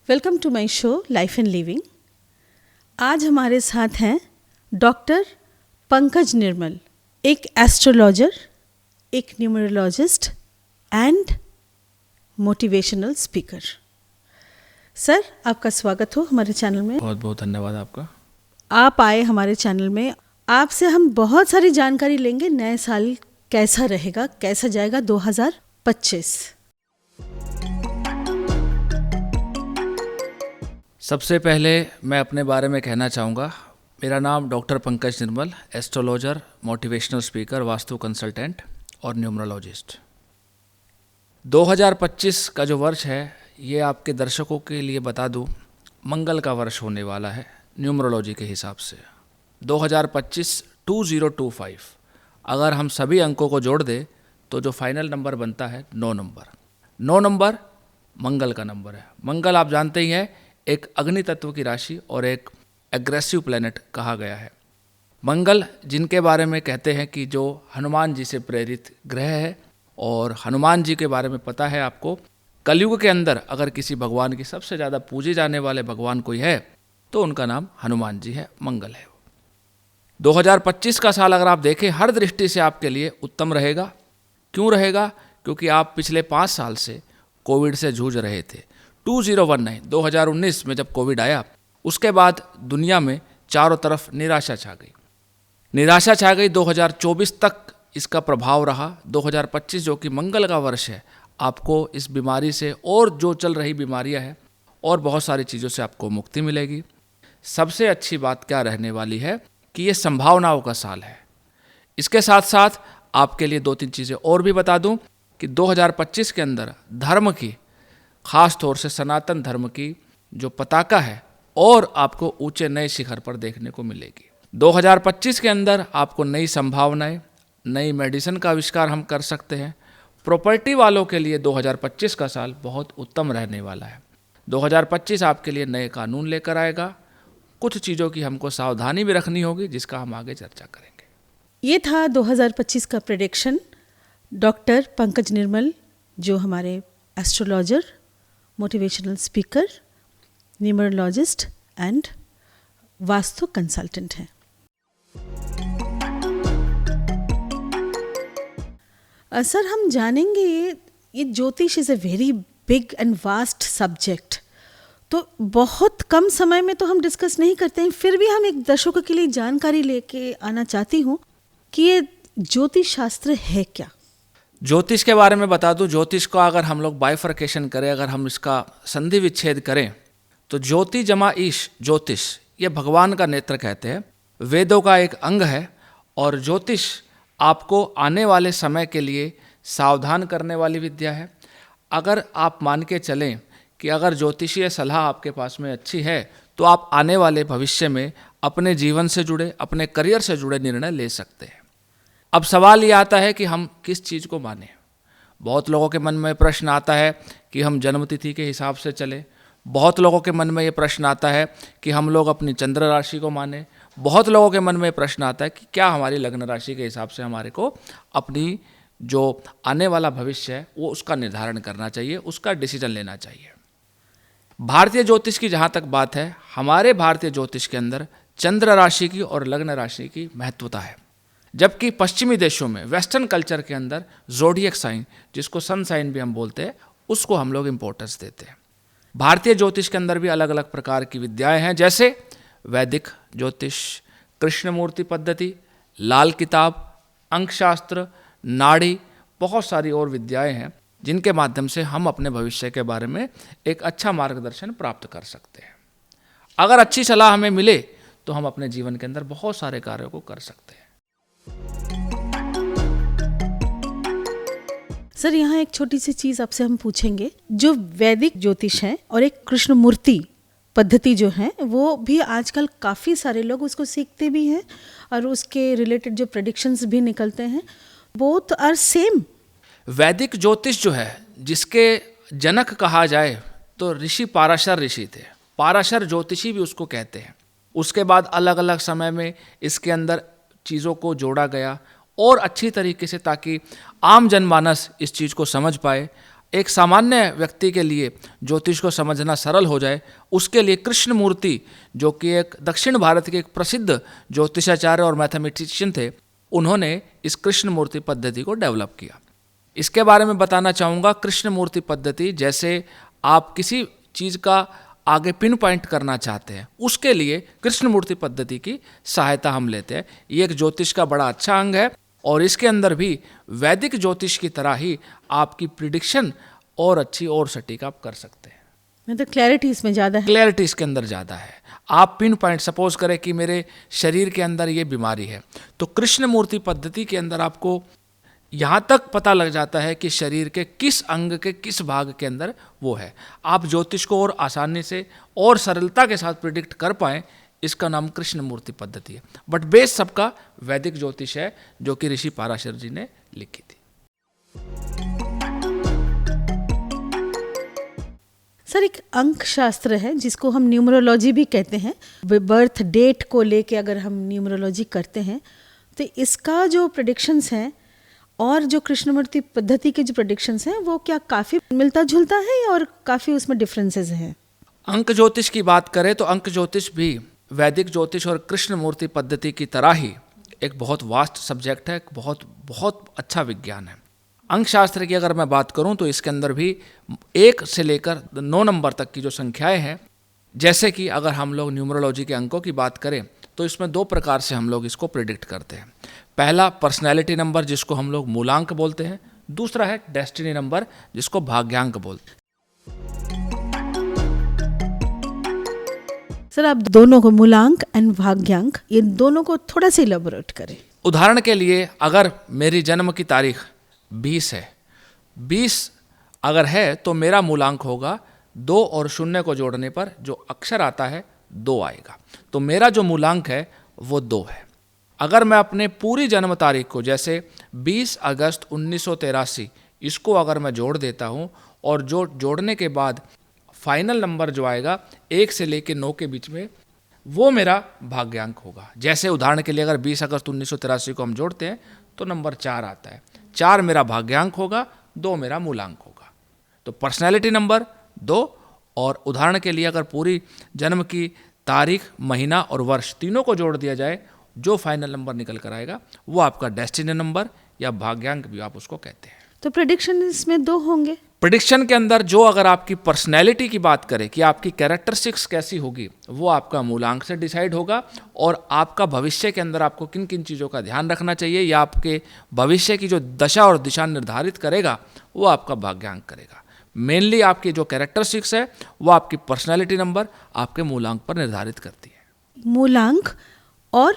Welcome to my show life and living. आज हमारे साथ हैं डॉक्टर पंकज निर्मल, एक एस्ट्रोलॉजर, एक numerologist and motivational speaker. Sir, आपका स्वागत हो हमारे चैनल में। बहुत बहुत धन्यवाद आपका। आप आए हमारे चैनल में। आपसे हम बहुत सारी जानकारी लेंगे। नए साल कैसा रहेगा, कैसा जाएगा 2025। सबसे पहले मैं अपने बारे में कहना चाहूँगा। मेरा नाम doctor Pankaj Nirmal, astrologer, motivational speaker, vastu consultant और न्यूमरोलॉजिस्ट। 2025 का जो वर्ष है, ये आपके दर्शकों के लिए बता दूं, मंगल का वर्ष होने वाला है न्यूमरोलॉजी के हिसाब से। 2025 2025, अगर हम सभी अंकों को जोड़ दें तो जो फाइनल नंबर बनता है 9 नंबर। 9 नंबर मंगल का नंबर है। मंगल आप जानते ही हैं, एक अग्नि तत्व की राशि और एक एग्रेसिव प्लैनेट कहा गया है। मंगल, जिनके बारे में कहते हैं कि जो हनुमान जी से प्रेरित ग्रह है, और हनुमान जी के बारे में पता है आपको, कलयुग के अंदर अगर किसी भगवान की सबसे ज़्यादा पूजे जाने वाले भगवान कोई है तो उनका नाम हनुमान जी है, मंगल है। 2025 का साल अगर आप देखें, हर दृष्टि से आपके लिए उत्तम रहेगा। क्यों रहेगा? क्योंकि आप पिछले 5 साल से कोविड से जूझ रहे थे। 2019 में जब कोविड आया, उसके बाद दुनिया में चारों तरफ निराशा छा गई। 2024 तक इसका प्रभाव रहा। 2025 जो कि मंगल का वर्ष है, आपको इस बीमारी से और जो चल रही बीमारियां हैं और बहुत सारी चीज़ों से आपको मुक्ति मिलेगी। सबसे अच्छी बात क्या रहने वाली है कि ये संभावनाओं का साल है। इसके साथ साथ आपके लिए 2-3 चीज़ें और भी बता दूं कि 2025 के अंदर धर्म की, खास तौर से सनातन धर्म की जो पताका है, और आपको ऊंचे नए शिखर पर देखने को मिलेगी। 2025 के अंदर आपको नई संभावनाएं, नई मेडिसिन का आविष्कार हम कर सकते हैं। प्रॉपर्टी वालों के लिए 2025 का साल बहुत उत्तम रहने वाला है। 2025 आपके लिए नए कानून लेकर आएगा। कुछ चीज़ों की हमको सावधानी भी रखनी होगी, जिसका हम आगे चर्चा करेंगे। ये था 2025 का प्रेडिक्शन। डॉक्टर पंकज निर्मल, जो हमारे astrologer, motivational speaker, numerologist and vastu consultant हैं। सर, हम जानेंगे ये ज्योतिष is a very big and vast subject, तो बहुत कम समय में तो हम डिस्कस नहीं करते हैं। फिर भी हम एक दर्शकों के लिए जानकारी लेके आना चाहती हूँ कि ये ज्योतिष शास्त्र है क्या। ज्योतिष के बारे में बता दूं, ज्योतिष को अगर हम लोग बाइफर्केशन करें, अगर हम इसका संधि विच्छेद करें, तो ज्योति जमा ईश, ज्योतिष, ये भगवान का नेत्र कहते हैं, वेदों का एक अंग है। और ज्योतिष आपको आने वाले समय के लिए सावधान करने वाली विद्या है। अगर आप मान के चलें कि अगर ज्योतिषीय सलाह आपके पास में अच्छी है, तो आप आने वाले भविष्य में अपने जीवन से जुड़े, अपने करियर से जुड़े निर्णय ले सकते हैं। अब सवाल ये आता है कि हम किस चीज़ को मानें। बहुत लोगों के मन में प्रश्न आता है कि हम जन्मतिथि के हिसाब से चलें। बहुत लोगों के मन में ये प्रश्न आता है कि हम लोग अपनी चंद्र राशि को मानें। बहुत लोगों के मन में प्रश्न आता है कि क्या हमारी लग्न राशि के हिसाब से हमारे को अपनी जो आने वाला भविष्य है वो उसका निर्धारण करना चाहिए, उसका डिसीजन लेना चाहिए। भारतीय ज्योतिष की जहाँ तक बात है, हमारे भारतीय ज्योतिष के अंदर चंद्र राशि की और लग्न राशि की महत्वता है। जबकि पश्चिमी देशों में, वेस्टर्न कल्चर के अंदर, ज़ोडिएक साइन, जिसको सन साइन भी हम बोलते हैं, उसको हम लोग इम्पोर्टेंस देते हैं। भारतीय ज्योतिष के अंदर भी अलग अलग प्रकार की विद्याएं हैं, जैसे वैदिक ज्योतिष, कृष्णमूर्ति पद्धति, लाल किताब, अंकशास्त्र, नाड़ी, बहुत सारी और विद्याएं हैं जिनके माध्यम से हम अपने भविष्य के बारे में एक अच्छा मार्गदर्शन प्राप्त कर सकते हैं। अगर अच्छी सलाह हमें मिले तो हम अपने जीवन के अंदर बहुत सारे कार्यों को कर सकते हैं। सर, यहाँ एक छोटी सी चीज़ आपसे हम पूछेंगे। जो वैदिक ज्योतिष है और एक कृष्णमूर्ति पद्धति जो है, वो भी आजकल काफ़ी सारे लोग उसको सीखते भी हैं और उसके रिलेटेड जो प्रेडिक्शंस भी निकलते हैं, बोथ आर सेम। वैदिक ज्योतिष जो है, जिसके जनक कहा जाए तो ऋषि पाराशर ऋषि थे। पाराशर ज्योतिषी भी उसको कहते हैं। उसके बाद अलग अलग समय में इसके अंदर चीज़ों को जोड़ा गया और अच्छी तरीके से, ताकि आम जनमानस इस चीज़ को समझ पाए। एक सामान्य व्यक्ति के लिए ज्योतिष को समझना सरल हो जाए, उसके लिए कृष्णमूर्ति, जो कि एक दक्षिण भारत के एक प्रसिद्ध ज्योतिषाचार्य और मैथमेटिशियन थे, उन्होंने इस कृष्णमूर्ति पद्धति को डेवलप किया। इसके बारे में बताना चाहूँगा। कृष्णमूर्ति पद्धति, जैसे आप किसी चीज़ का आगे पिन पॉइंट करना चाहते हैं, उसके लिए कृष्णमूर्ति पद्धति की सहायता हम लेते हैं। ये एक ज्योतिष का बड़ा अच्छा अंग है और इसके अंदर भी वैदिक ज्योतिष की तरह ही आपकी प्रिडिक्शन और अच्छी और सटीक आप कर सकते हैं। मतलब क्लैरिटी इसमें ज़्यादा है। क्लैरिटी इसके अंदर ज़्यादा है। आप पिन पॉइंट, सपोज करें कि मेरे शरीर के अंदर ये बीमारी है, तो कृष्णमूर्ति पद्धति के अंदर आपको यहाँ तक पता लग जाता है कि शरीर के किस अंग के किस भाग के अंदर वो है। आप ज्योतिष को और आसानी से और सरलता के साथ प्रिडिक्ट कर पाएँ, इसका नाम कृष्णमूर्ति पद्धति है। बट बेस सबका वैदिक ज्योतिष है, जो कि ऋषि पाराशर जी ने लिखी थी। सर, एक अंक शास्त्र है जिसको हम न्यूमरोलॉजी भी कहते हैं। बर्थ डेट को लेके अगर हम न्यूमरोलॉजी करते हैं तो इसका जो प्रेडिक्शंस हैं और जो कृष्णमूर्ति पद्धति के जो प्रेडिक्शंस हैं वो क्या काफ़ी मिलता जुलता है और काफ़ी उसमें डिफरेंसेस हैं? अंक ज्योतिष की बात करें तो अंक ज्योतिष भी वैदिक ज्योतिष और कृष्णमूर्ति पद्धति की तरह ही एक बहुत वास्ट सब्जेक्ट है, एक बहुत अच्छा विज्ञान है। अंक शास्त्र की अगर मैं बात करूं तो इसके अंदर भी 1 से लेकर 9 नंबर तक की जो संख्याएं हैं, जैसे कि अगर हम लोग न्यूमरोलॉजी के अंकों की बात करें तो इसमें 2 प्रकार से हम लोग इसको प्रिडिक्ट करते हैं। पहला पर्सनैलिटी नंबर, जिसको हम लोग मूलांक बोलते हैं। दूसरा है डेस्टिनी नंबर, जिसको भाग्यांक बोलते हैं। सर, आप दोनों को, मूलांक एंड भाग्यांक, ये दोनों को थोड़ा सा इलेबोरेट करें। उदाहरण के लिए, अगर मेरी जन्म की तारीख 20 है, 20 अगर है तो मेरा मूलांक होगा 2 और 0 को जोड़ने पर जो अक्षर आता है 2 आएगा, तो मेरा जो मूलांक है वो 2 है। अगर मैं अपने पूरी जन्म तारीख को, जैसे 20 अगस्त 1983, इसको अगर मैं जोड़ देता हूँ और जो जोड़ने के बाद फाइनल नंबर जो आएगा 1 से लेकर 9 के बीच में, वो मेरा भाग्यांक होगा। जैसे उदाहरण के लिए अगर 20 अगस्त 1983 को हम जोड़ते हैं तो नंबर 4 आता है। 4 मेरा भाग्यांक होगा, 2 मेरा मूलांक होगा। तो पर्सनैलिटी नंबर 2, और उदाहरण के लिए अगर पूरी जन्म की तारीख, महीना और वर्ष तीनों को जोड़ दिया जाए, जो फाइनल नंबर निकल कर आएगा वो आपका डेस्टिनी नंबर या भाग्यांक भी आप उसको कहते हैं। तो प्रेडिक्शन इसमें 2 होंगे। प्रेडिक्शन के अंदर जो, अगर आपकी पर्सनैलिटी की बात करें कि आपकी कैरेक्टरिस्टिक्स कैसी होगी, वो आपका मूलांक से डिसाइड होगा, और आपका भविष्य के अंदर आपको किन किन चीज़ों का ध्यान रखना चाहिए या आपके भविष्य की जो दशा और दिशा निर्धारित करेगा, वो आपका भाग्यांक करेगा। मेनली आपकी जो कैरेक्टरिस्टिक्स है वो आपकी पर्सनैलिटी नंबर आपके मूलांक पर निर्धारित करती है। मूलांक और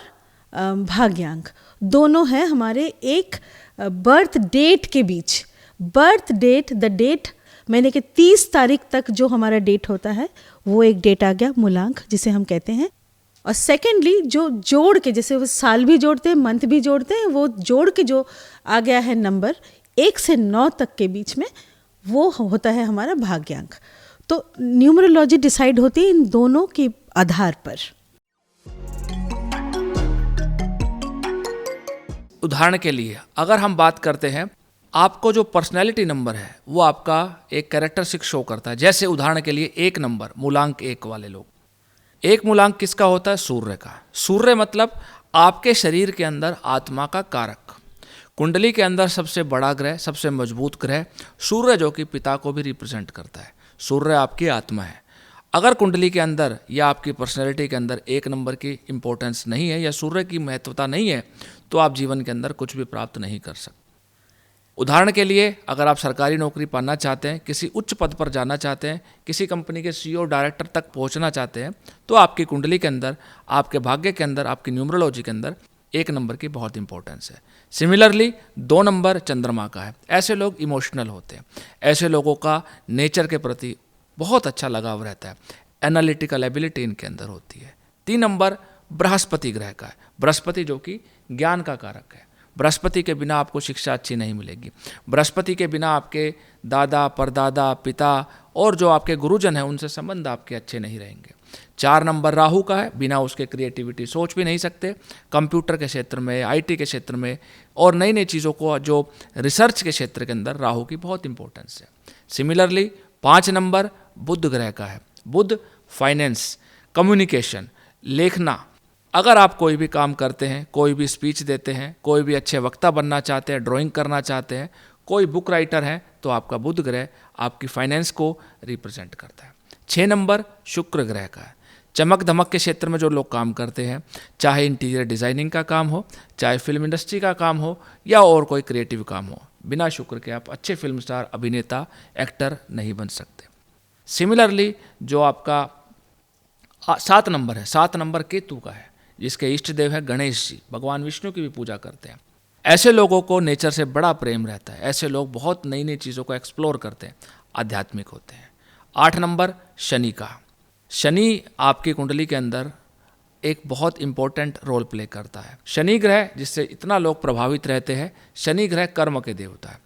भाग्यांक दोनों हैं हमारे एक बर्थ डेट के बीच। बर्थ डेट, द डेट, महीने के 30 तारीख तक जो हमारा डेट होता है वो एक डेट आ गया, मूलांक, जिसे हम कहते हैं। और सेकेंडली जो जोड़ के, जैसे वो साल भी जोड़ते हैं, मंथ भी जोड़ते हैं, वो जोड़ के जो आ गया है नंबर 1 से 9 तक के बीच में, वो होता है हमारा भाग्यांक। तो न्यूमरोलॉजी डिसाइड होती है इन दोनों के आधार पर। उदाहरण के लिए अगर हम बात करते हैं, आपको जो पर्सनैलिटी नंबर है वो आपका एक कैरेक्टरिस्टिक शो करता है। जैसे उदाहरण के लिए 1 नंबर, मूलांक 1 वाले लोग, 1 मूलांक किसका होता है? सूर्य का। सूर्य मतलब आपके शरीर के अंदर आत्मा का कारक। कुंडली के अंदर सबसे बड़ा ग्रह, सबसे मजबूत ग्रह सूर्य, जो कि पिता को भी रिप्रेजेंट करता है। सूर्य आपकी आत्मा है। अगर कुंडली के अंदर या आपकी पर्सनैलिटी के अंदर 1 नंबर की इंपॉर्टेंस नहीं है या सूर्य की महत्वता नहीं है, तो आप जीवन के अंदर कुछ भी प्राप्त नहीं कर सकते। उदाहरण के लिए, अगर आप सरकारी नौकरी पाना चाहते हैं, किसी उच्च पद पर जाना चाहते हैं, किसी कंपनी के CEO, डायरेक्टर तक पहुंचना चाहते हैं, तो आपकी कुंडली के अंदर, आपके भाग्य के अंदर, आपकी न्यूमरोलॉजी के अंदर 1 नंबर की बहुत इंपॉर्टेंस है। सिमिलरली 2 नंबर चंद्रमा का है। ऐसे लोग इमोशनल होते हैं, ऐसे लोगों का नेचर के प्रति बहुत अच्छा लगाव रहता है, एनालिटिकल एबिलिटी इनके अंदर होती है। 3 नंबर बृहस्पति ग्रह का है। बृहस्पति जो कि ज्ञान का कारक है। बृहस्पति के बिना आपको शिक्षा अच्छी नहीं मिलेगी। बृहस्पति के बिना आपके दादा, परदादा, पिता और जो आपके गुरुजन हैं, उनसे संबंध आपके अच्छे नहीं रहेंगे। 4 नंबर राहु का है, बिना उसके क्रिएटिविटी सोच भी नहीं सकते। कंप्यूटर के क्षेत्र में, आईटी के क्षेत्र में और नई नई चीज़ों को जो रिसर्च के क्षेत्र के अंदर राहु की बहुत इंपॉर्टेंस है। सिमिलरली 5 नंबर बुध ग्रह का है। बुध फाइनेंस, कम्युनिकेशन, लेखना, अगर आप कोई भी काम करते हैं, कोई भी स्पीच देते हैं, कोई भी अच्छे वक्ता बनना चाहते हैं, ड्राइंग करना चाहते हैं, कोई बुक राइटर है, तो आपका बुध ग्रह आपकी फाइनेंस को रिप्रेजेंट करता है। 6 नंबर शुक्र ग्रह का है। चमक धमक के क्षेत्र में जो लोग काम करते हैं, चाहे इंटीरियर डिज़ाइनिंग का काम हो, चाहे फिल्म इंडस्ट्री का काम हो या और कोई क्रिएटिव काम हो, बिना शुक्र के आप अच्छे फिल्म स्टार, अभिनेता, एक्टर नहीं बन सकते। सिमिलरली जो आपका 7 नंबर है, 7 नंबर केतु का है, जिसके इष्ट देव है गणेश जी, भगवान विष्णु की भी पूजा करते हैं। ऐसे लोगों को नेचर से बड़ा प्रेम रहता है। ऐसे लोग बहुत नई नई चीज़ों को एक्सप्लोर करते हैं, आध्यात्मिक होते हैं। 8 नंबर शनि का। शनि आपकी कुंडली के अंदर एक बहुत इंपॉर्टेंट रोल प्ले करता है। शनि ग्रह जिससे इतना लोग प्रभावित रहते हैं, शनि ग्रह कर्म के देवता है।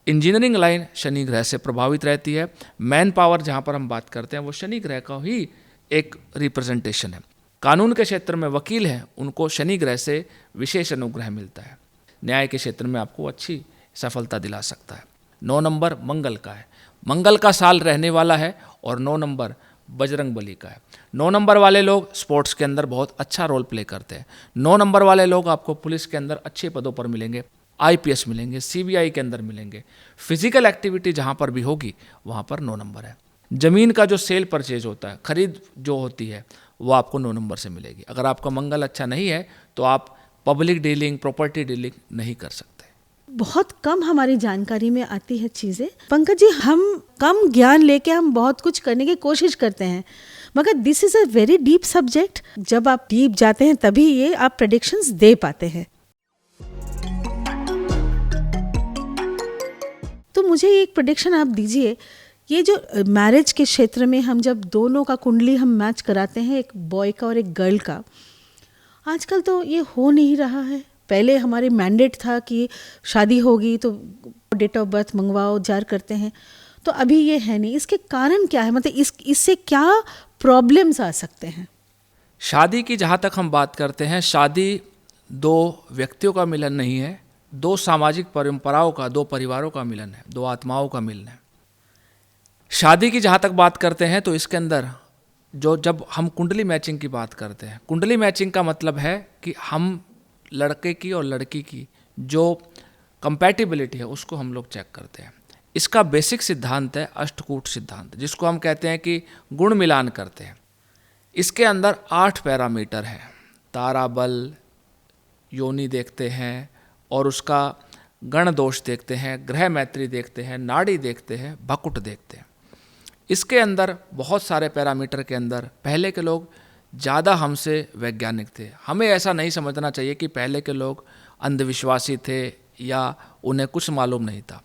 इंजीनियरिंग लाइन शनि ग्रह से प्रभावित रहती है। मैन पावर जहाँ पर हम बात करते हैं वो शनि ग्रह का ही एक रिप्रेजेंटेशन है। कानून के क्षेत्र में वकील हैं, उनको शनि ग्रह से विशेष अनुग्रह मिलता है। न्याय के क्षेत्र में आपको अच्छी सफलता दिला सकता है। 9 नंबर मंगल का है। मंगल का साल रहने वाला है और 9 नंबर बजरंग बली का है। 9 नंबर वाले लोग स्पोर्ट्स के अंदर बहुत अच्छा रोल प्ले करते हैं। 9 नंबर वाले लोग आपको पुलिस के अंदर अच्छे पदों पर मिलेंगे, आईपीएस मिलेंगे, सीबीआई के अंदर मिलेंगे। फिजिकल एक्टिविटी जहाँ पर भी होगी वहाँ पर 9 नंबर है। ज़मीन का जो सेल परचेज होता है, खरीद जो होती है, वो आपको 9 नंबर से मिलेगी। अगर आपका मंगल अच्छा नहीं है तो आप पब्लिक डीलिंग, प्रॉपर्टी डीलिंग नहीं कर सकते। बहुत कम हमारी जानकारी में आती है चीज़ें। पंकज जी, हम कम ज्ञान लेके हम बहुत कुछ करने की कोशिश करते हैं, मगर this is a very deep subject. जब आप डीप जाते हैं तभी ये आप प्रेडिक्शंस दे पाते हैं। तो मुझे एक प्रेडिक्शन आप दीजिए, ये जो मैरिज के क्षेत्र में हम जब दोनों का कुंडली हम मैच कराते हैं, एक बॉय का और एक गर्ल का, आजकल तो ये हो नहीं रहा है। पहले हमारे मैंडेट था कि शादी होगी तो डेट ऑफ बर्थ मंगवाओ, जार करते हैं, तो अभी ये है नहीं। इसके कारण क्या है, मतलब इससे क्या प्रॉब्लम्स आ सकते हैं? शादी की जहाँ तक हम बात करते हैं, शादी 2 व्यक्तियों का मिलन नहीं है, 2 सामाजिक परंपराओं का, 2 परिवारों का मिलन है, 2 आत्माओं का मिलन है। शादी की जहाँ तक बात करते हैं तो इसके अंदर जब हम कुंडली मैचिंग की बात करते हैं, कुंडली मैचिंग का मतलब है कि हम लड़के की और लड़की की जो कंपैटिबिलिटी है उसको हम लोग चेक करते हैं। इसका बेसिक सिद्धांत है अष्टकूट सिद्धांत, जिसको हम कहते हैं कि गुण मिलान करते हैं। इसके अंदर 8 पैरामीटर हैं। तारा बल, योनि देखते हैं और उसका गण दोष देखते हैं, ग्रह मैत्री देखते हैं, नाड़ी देखते हैं, भकुट देखते हैं। इसके अंदर बहुत सारे पैरामीटर के अंदर पहले के लोग ज़्यादा हमसे वैज्ञानिक थे। हमें ऐसा नहीं समझना चाहिए कि पहले के लोग अंधविश्वासी थे या उन्हें कुछ मालूम नहीं था।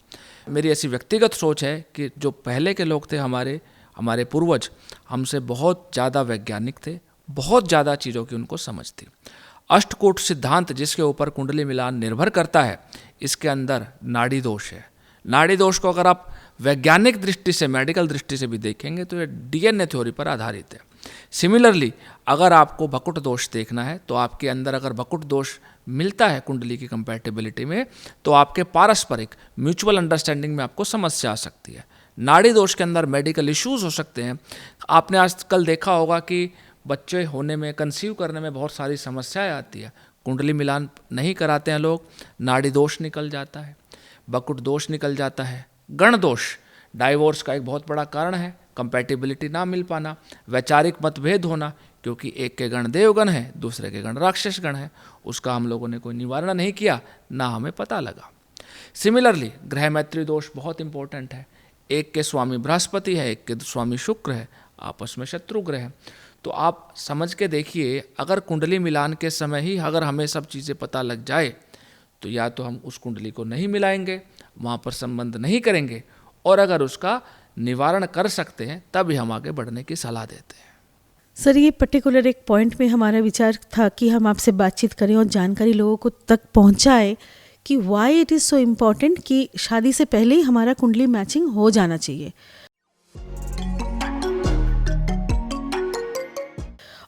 मेरी ऐसी व्यक्तिगत सोच है कि जो पहले के लोग थे, हमारे पूर्वज, हमसे बहुत ज़्यादा वैज्ञानिक थे, बहुत ज़्यादा चीज़ों की उनको समझ थी। अष्टकूट सिद्धांत जिसके ऊपर कुंडली मिलान निर्भर करता है, इसके अंदर नाड़ी दोष है। नाड़ी दोष को अगर आप वैज्ञानिक दृष्टि से, मेडिकल दृष्टि से भी देखेंगे तो ये डीएनए थ्योरी पर आधारित है। सिमिलरली अगर आपको भकुट दोष देखना है तो आपके अंदर अगर भकुट दोष मिलता है कुंडली की कंपैटिबिलिटी में, तो आपके पारस्परिक म्यूचुअल अंडरस्टैंडिंग में आपको समस्या आ सकती है। नाड़ी दोष के अंदर मेडिकल इश्यूज हो सकते हैं। आपने आजकल देखा होगा कि बच्चे होने में, कंसीव करने में बहुत सारी समस्याएं आती है। कुंडली मिलान नहीं कराते हैं लोग, नाड़ी दोष निकल जाता है, भकुट दोष निकल जाता है। गण दोष डाइवोर्स का एक बहुत बड़ा कारण है, कंपैटिबिलिटी ना मिल पाना, वैचारिक मतभेद होना, क्योंकि एक के गण देवगण है, दूसरे के गण राक्षस गण है। उसका हम लोगों ने कोई निवारण नहीं किया, ना हमें पता लगा। सिमिलरली ग्रह मैत्री दोष बहुत इंपॉर्टेंट है। एक के स्वामी बृहस्पति है, एक के स्वामी शुक्र है, आपस में शत्रु ग्रह है। तो आप समझ के देखिए, अगर कुंडली मिलान के समय ही अगर हमें सब चीज़ें पता लग जाए तो या तो हम उस कुंडली को नहीं मिलाएंगे, वहाँ पर संबंध नहीं करेंगे, और अगर उसका निवारण कर सकते हैं तभी हम आगे बढ़ने की सलाह देते हैं। सर, ये पर्टिकुलर एक पॉइंट में हमारा विचार था कि हम आपसे बातचीत करें और जानकारी लोगों को तक पहुंचाए कि why it is so important कि शादी से पहले ही हमारा कुंडली मैचिंग हो जाना चाहिए।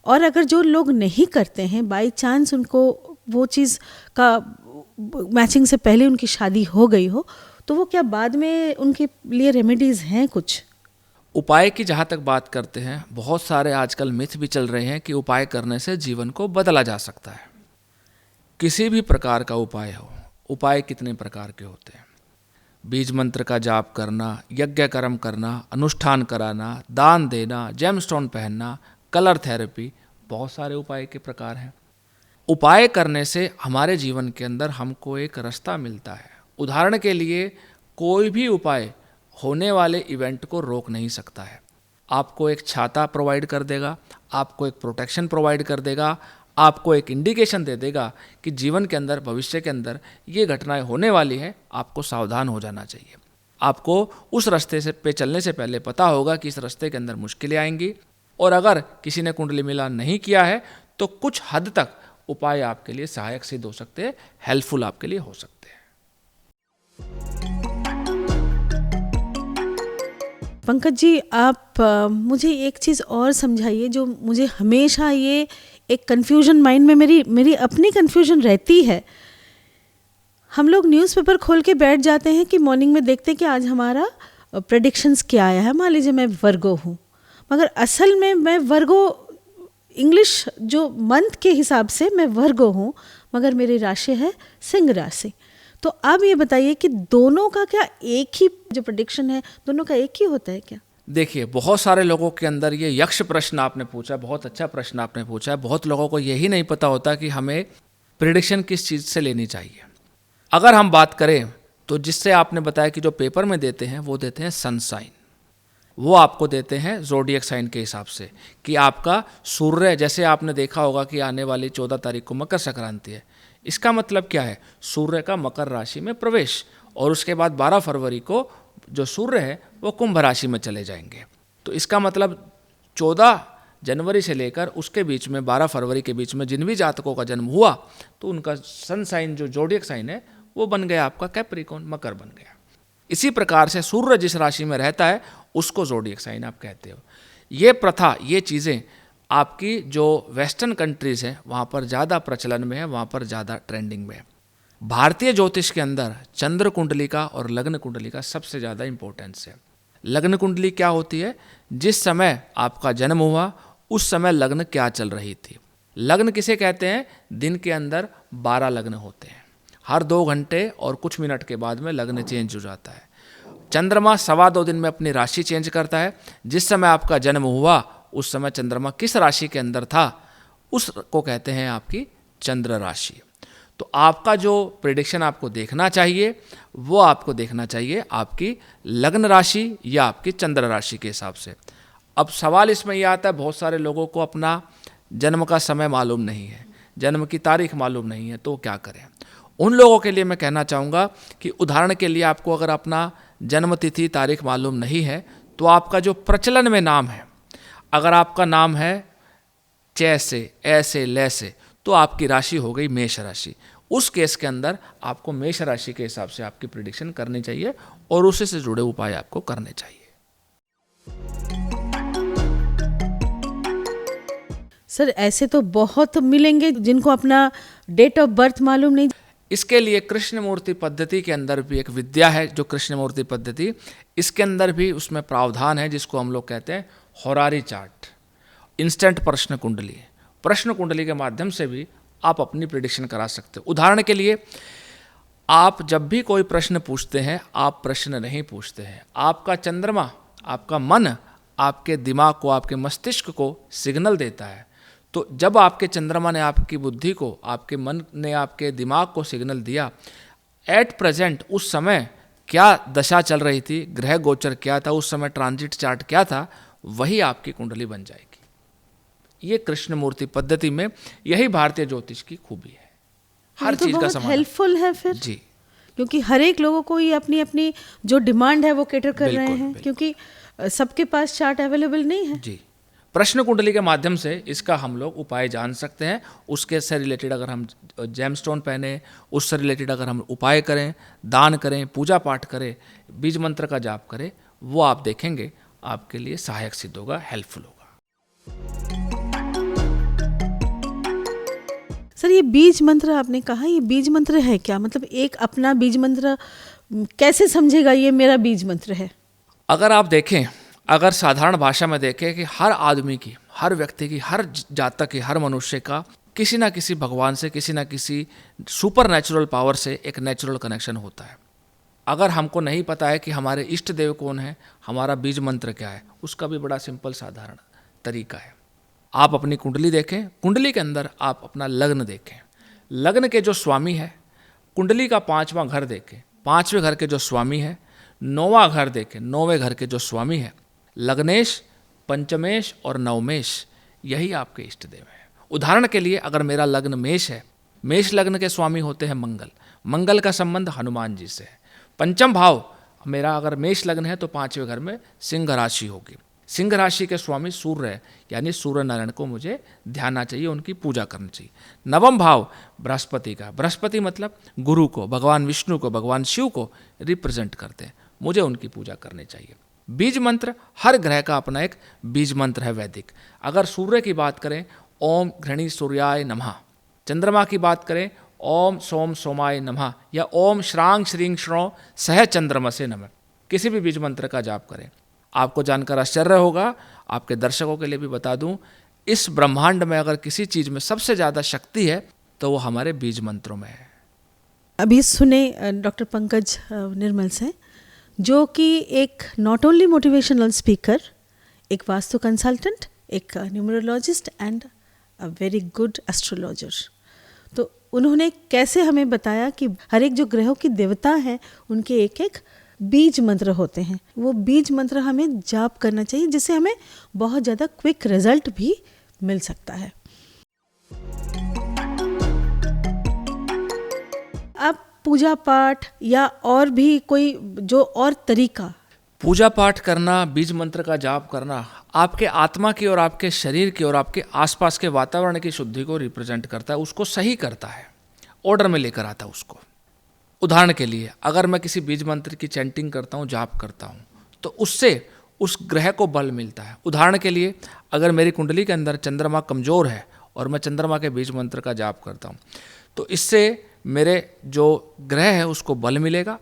और अगर जो लोग नहीं करते हैं, बाई चांस उनको वो चीज़ का मैचिंग से पहले उनकी शादी हो गई हो, तो वो क्या बाद में उनके लिए रेमेडीज़ हैं कुछ? उपाय की जहाँ तक बात करते हैं, बहुत सारे आजकल मिथ भी चल रहे हैं कि उपाय करने से जीवन को बदला जा सकता है। किसी भी प्रकार का उपाय हो, उपाय कितने प्रकार के होते हैं। बीज मंत्र का जाप करना, यज्ञ कर्म करना, अनुष्ठान कराना, दान देना, जेमस्टोन पहनना, कलर थेरेपी, बहुत सारे उपाय के प्रकार हैं। उपाय करने से हमारे जीवन के अंदर हमको एक रास्ता मिलता है। उदाहरण के लिए, कोई भी उपाय होने वाले इवेंट को रोक नहीं सकता है। आपको एक छाता प्रोवाइड कर देगा, आपको एक प्रोटेक्शन प्रोवाइड कर देगा, आपको एक इंडिकेशन दे देगा कि जीवन के अंदर, भविष्य के अंदर ये घटनाएं होने वाली हैं, आपको सावधान हो जाना चाहिए। आपको उस रास्ते से पे चलने से पहले पता होगा कि इस रास्ते के अंदर मुश्किलें आएंगी, और अगर किसी ने कुंडली मिलान नहीं किया है तो कुछ हद तक उपाय आपके लिए सहायक सिद्ध हो सकते हैं, हेल्पफुल आपके लिए हो सकते हैं। पंकज जी, आप मुझे एक चीज़ और समझाइए जो मुझे हमेशा ये एक कन्फ्यूजन माइंड में मेरी अपनी कन्फ्यूजन रहती है। हम लोग न्यूज़पेपर खोल के बैठ जाते हैं कि मॉर्निंग में देखते हैं कि आज हमारा प्रेडिक्शंस क्या आया है। मान लीजिए मैं वर्गो हूँ, मगर असल में मैं वर्गो, इंग्लिश जो मंथ के हिसाब से मैं वर्गो हूँ, मगर मेरी राशि है सिंह राशि। तो आप ये बताइए कि दोनों का क्या एक ही जो प्रेडिक्शन है, दोनों का एक ही होता है क्या? देखिए, बहुत सारे लोगों के अंदर ये यक्ष प्रश्न आपने पूछा, बहुत अच्छा प्रश्न आपने पूछा है। बहुत लोगों को यही नहीं पता होता कि हमें प्रेडिक्शन किस चीज़ से लेनी चाहिए। अगर हम बात करें तो जिससे आपने बताया कि जो पेपर में देते हैं वो देते हैं सन साइन, वो आपको देते हैं ज़ोडिएक साइन के हिसाब से कि आपका सूर्य, जैसे आपने देखा होगा कि आने वाली 14 तारीख को मकर संक्रांति है। इसका मतलब क्या है? सूर्य का मकर राशि में प्रवेश, और उसके बाद 12 फरवरी को जो सूर्य है वो कुंभ राशि में चले जाएंगे। तो इसका मतलब 14 जनवरी से लेकर उसके बीच में 12 फरवरी के बीच में जिन भी जातकों का जन्म हुआ, तो उनका सन साइन जो ज़ोडिएक साइन है वो बन गया आपका कैप्रिकॉर्न, मकर बन गया। इसी प्रकार से सूर्य जिस राशि में रहता है उसको ज़ोडिएक साइन आप कहते हो। ये प्रथा, ये चीज़ें आपकी जो वेस्टर्न कंट्रीज़ हैं वहाँ पर ज़्यादा प्रचलन में है, वहाँ पर ज़्यादा ट्रेंडिंग में है। भारतीय ज्योतिष के अंदर चंद्र कुंडली का और लग्न कुंडली का सबसे ज़्यादा इंपॉर्टेंस है। लग्न कुंडली क्या होती है? जिस समय आपका जन्म हुआ उस समय लग्न क्या चल रही थी। लग्न किसे कहते हैं? दिन के अंदर 12 लग्न होते हैं, हर 2 घंटे और कुछ मिनट के बाद में लग्न चेंज हो जाता है। चंद्रमा 2.25 दिन में अपनी राशि चेंज करता है। जिस समय आपका जन्म हुआ उस समय चंद्रमा किस राशि के अंदर था उसको कहते हैं आपकी चंद्र राशि। तो आपका जो प्रेडिक्शन आपको देखना चाहिए वो आपको देखना चाहिए आपकी लग्न राशि या आपकी चंद्र राशि के हिसाब से। अब सवाल इसमें यह आता है, बहुत सारे लोगों को अपना जन्म का समय मालूम नहीं है, जन्म की तारीख मालूम नहीं है, तो क्या करें? उन लोगों के लिए मैं कहना चाहूँगा कि उदाहरण के लिए आपको अगर अपना जन्म तिथि तारीख मालूम नहीं है तो आपका जो प्रचलन में नाम है, अगर आपका नाम है जैसे, ऐसे, लैसे, तो आपकी राशि हो गई मेष राशि। उस केस के अंदर आपको मेष राशि के हिसाब से आपकी प्रेडिक्शन करनी चाहिए और उसी से जुड़े उपाय आपको करने चाहिए। सर, ऐसे तो बहुत मिलेंगे जिनको अपना डेट ऑफ बर्थ मालूम नहीं। इसके लिए कृष्णमूर्ति पद्धति के अंदर भी एक विद्या है, जो कृष्णमूर्ति पद्धति, इसके अंदर भी उसमें प्रावधान है जिसको हम लोग कहते हैं होरारी चार्ट, इंस्टेंट प्रश्न कुंडली। प्रश्न कुंडली के माध्यम से भी आप अपनी प्रेडिक्शन करा सकते हो। उदाहरण के लिए, आप जब भी कोई प्रश्न पूछते हैं, आप प्रश्न नहीं पूछते हैं, आपका चंद्रमा, आपका मन आपके दिमाग को, आपके मस्तिष्क को सिग्नल देता है। तो जब आपके चंद्रमा ने आपकी बुद्धि को, आपके मन ने आपके दिमाग को सिग्नल दिया, एट प्रेजेंट उस समय क्या दशा चल रही थी, ग्रह गोचर क्या था, उस समय ट्रांजिट चार्ट क्या था, वही आपकी कुंडली बन जाएगी। ये कृष्णमूर्ति पद्धति में यही भारतीय ज्योतिष की खूबी है। हर तो चीज का बहुत समाधान हेल्पफुल है फिर जी, क्योंकि हर एक लोगों को ये अपनी अपनी जो डिमांड है वो कैटर कर रहे हैं, क्योंकि सबके पास चार्ट अवेलेबल नहीं है। जी। प्रश्न कुंडली के माध्यम से इसका हम लोग उपाय जान सकते हैं। उसके से रिलेटेड अगर हम जेमस्टोन पहने, उससे रिलेटेड अगर हम उपाय करें, दान करें, पूजा पाठ करें, बीज मंत्र का जाप करें, वो आप देखेंगे आपके लिए सहायक सिद्ध होगा, हेल्पफुल होगा। सर ये बीज मंत्र आपने कहा, ये बीज मंत्र है क्या? मतलब एक अपना बीज मंत्र कैसे समझेगा ये मेरा बीज मंत्र है? अगर आप देखें, अगर साधारण भाषा में देखें कि हर आदमी की, हर व्यक्ति की, हर जातक की, हर मनुष्य का किसी ना किसी भगवान से, किसी ना किसी सुपर नेचुरल पावर से एक नेचुरल कनेक्शन होता है। अगर हमको नहीं पता है कि हमारे इष्ट देव कौन है, हमारा बीज मंत्र क्या है, उसका भी बड़ा सिंपल साधारण तरीका है। आप अपनी कुंडली देखें, कुंडली के अंदर आप अपना लग्न देखें, लग्न के जो स्वामी है, कुंडली का 5वां घर देखें, 5वें घर के जो स्वामी है, 9वां घर देखें, 9वें घर के जो स्वामी है, लग्नेश, पंचमेश और नवमेश, यही आपके इष्ट देव हैं। उदाहरण के लिए अगर मेरा लग्न मेष है, मेष लग्न के स्वामी होते हैं मंगल, मंगल का संबंध हनुमान जी से है। पंचम भाव मेरा अगर मेष लग्न है तो 5वें घर में सिंह राशि होगी, सिंह राशि के स्वामी सूर्य है, यानी सूर्य नारायण को मुझे ध्यानना चाहिए, उनकी पूजा करनी चाहिए। नवम भाव बृहस्पति का, बृहस्पति मतलब गुरु को, भगवान विष्णु को, भगवान शिव को रिप्रेजेंट करते हैं, मुझे उनकी पूजा करनी चाहिए। बीज मंत्र, हर ग्रह का अपना एक बीज मंत्र है वैदिक। अगर सूर्य की बात करें, ओम घृणी सूर्याय नमः। चंद्रमा की बात करें, ओम सोम सोमाय नमः, या ओम श्रांग श्रींग श्रो सह चंद्रमसे नमः। किसी भी बीज मंत्र का जाप करें। आपको जानकर आश्चर्य होगा, आपके दर्शकों के लिए भी बता दूं, इस ब्रह्मांड में अगर किसी चीज में सबसे ज़्यादा शक्ति है तो वो हमारे बीज मंत्रों में है। अभी सुने डॉक्टर पंकज निर्मल से, जो कि एक नॉट ओनली मोटिवेशनल स्पीकर, एक वास्तु कंसल्टेंट, एक numerologist and a very good astrologer. तो उन्होंने कैसे हमें बताया कि हर एक जो ग्रहों की देवता हैं उनके एक एक बीज मंत्र होते हैं, वो बीज मंत्र हमें जाप करना चाहिए, जिससे हमें बहुत ज़्यादा क्विक रिजल्ट भी मिल सकता है। अब पूजा पाठ या और भी कोई जो और तरीका, पूजा पाठ करना, बीज मंत्र का जाप करना आपके आत्मा की और आपके शरीर की और आपके आसपास के वातावरण की शुद्धि को रिप्रेजेंट करता है, उसको सही करता है, ऑर्डर में लेकर आता है उसको। उदाहरण के लिए अगर मैं किसी बीज मंत्र की चैंटिंग करता हूँ, जाप करता हूँ, तो उससे उस ग्रह को बल मिलता है। उदाहरण के लिए अगर मेरी कुंडली के अंदर चंद्रमा कमज़ोर है और मैं चंद्रमा के बीज मंत्र का जाप करता हूँ, तो इससे मेरे जो ग्रह है उसको बल मिलेगा।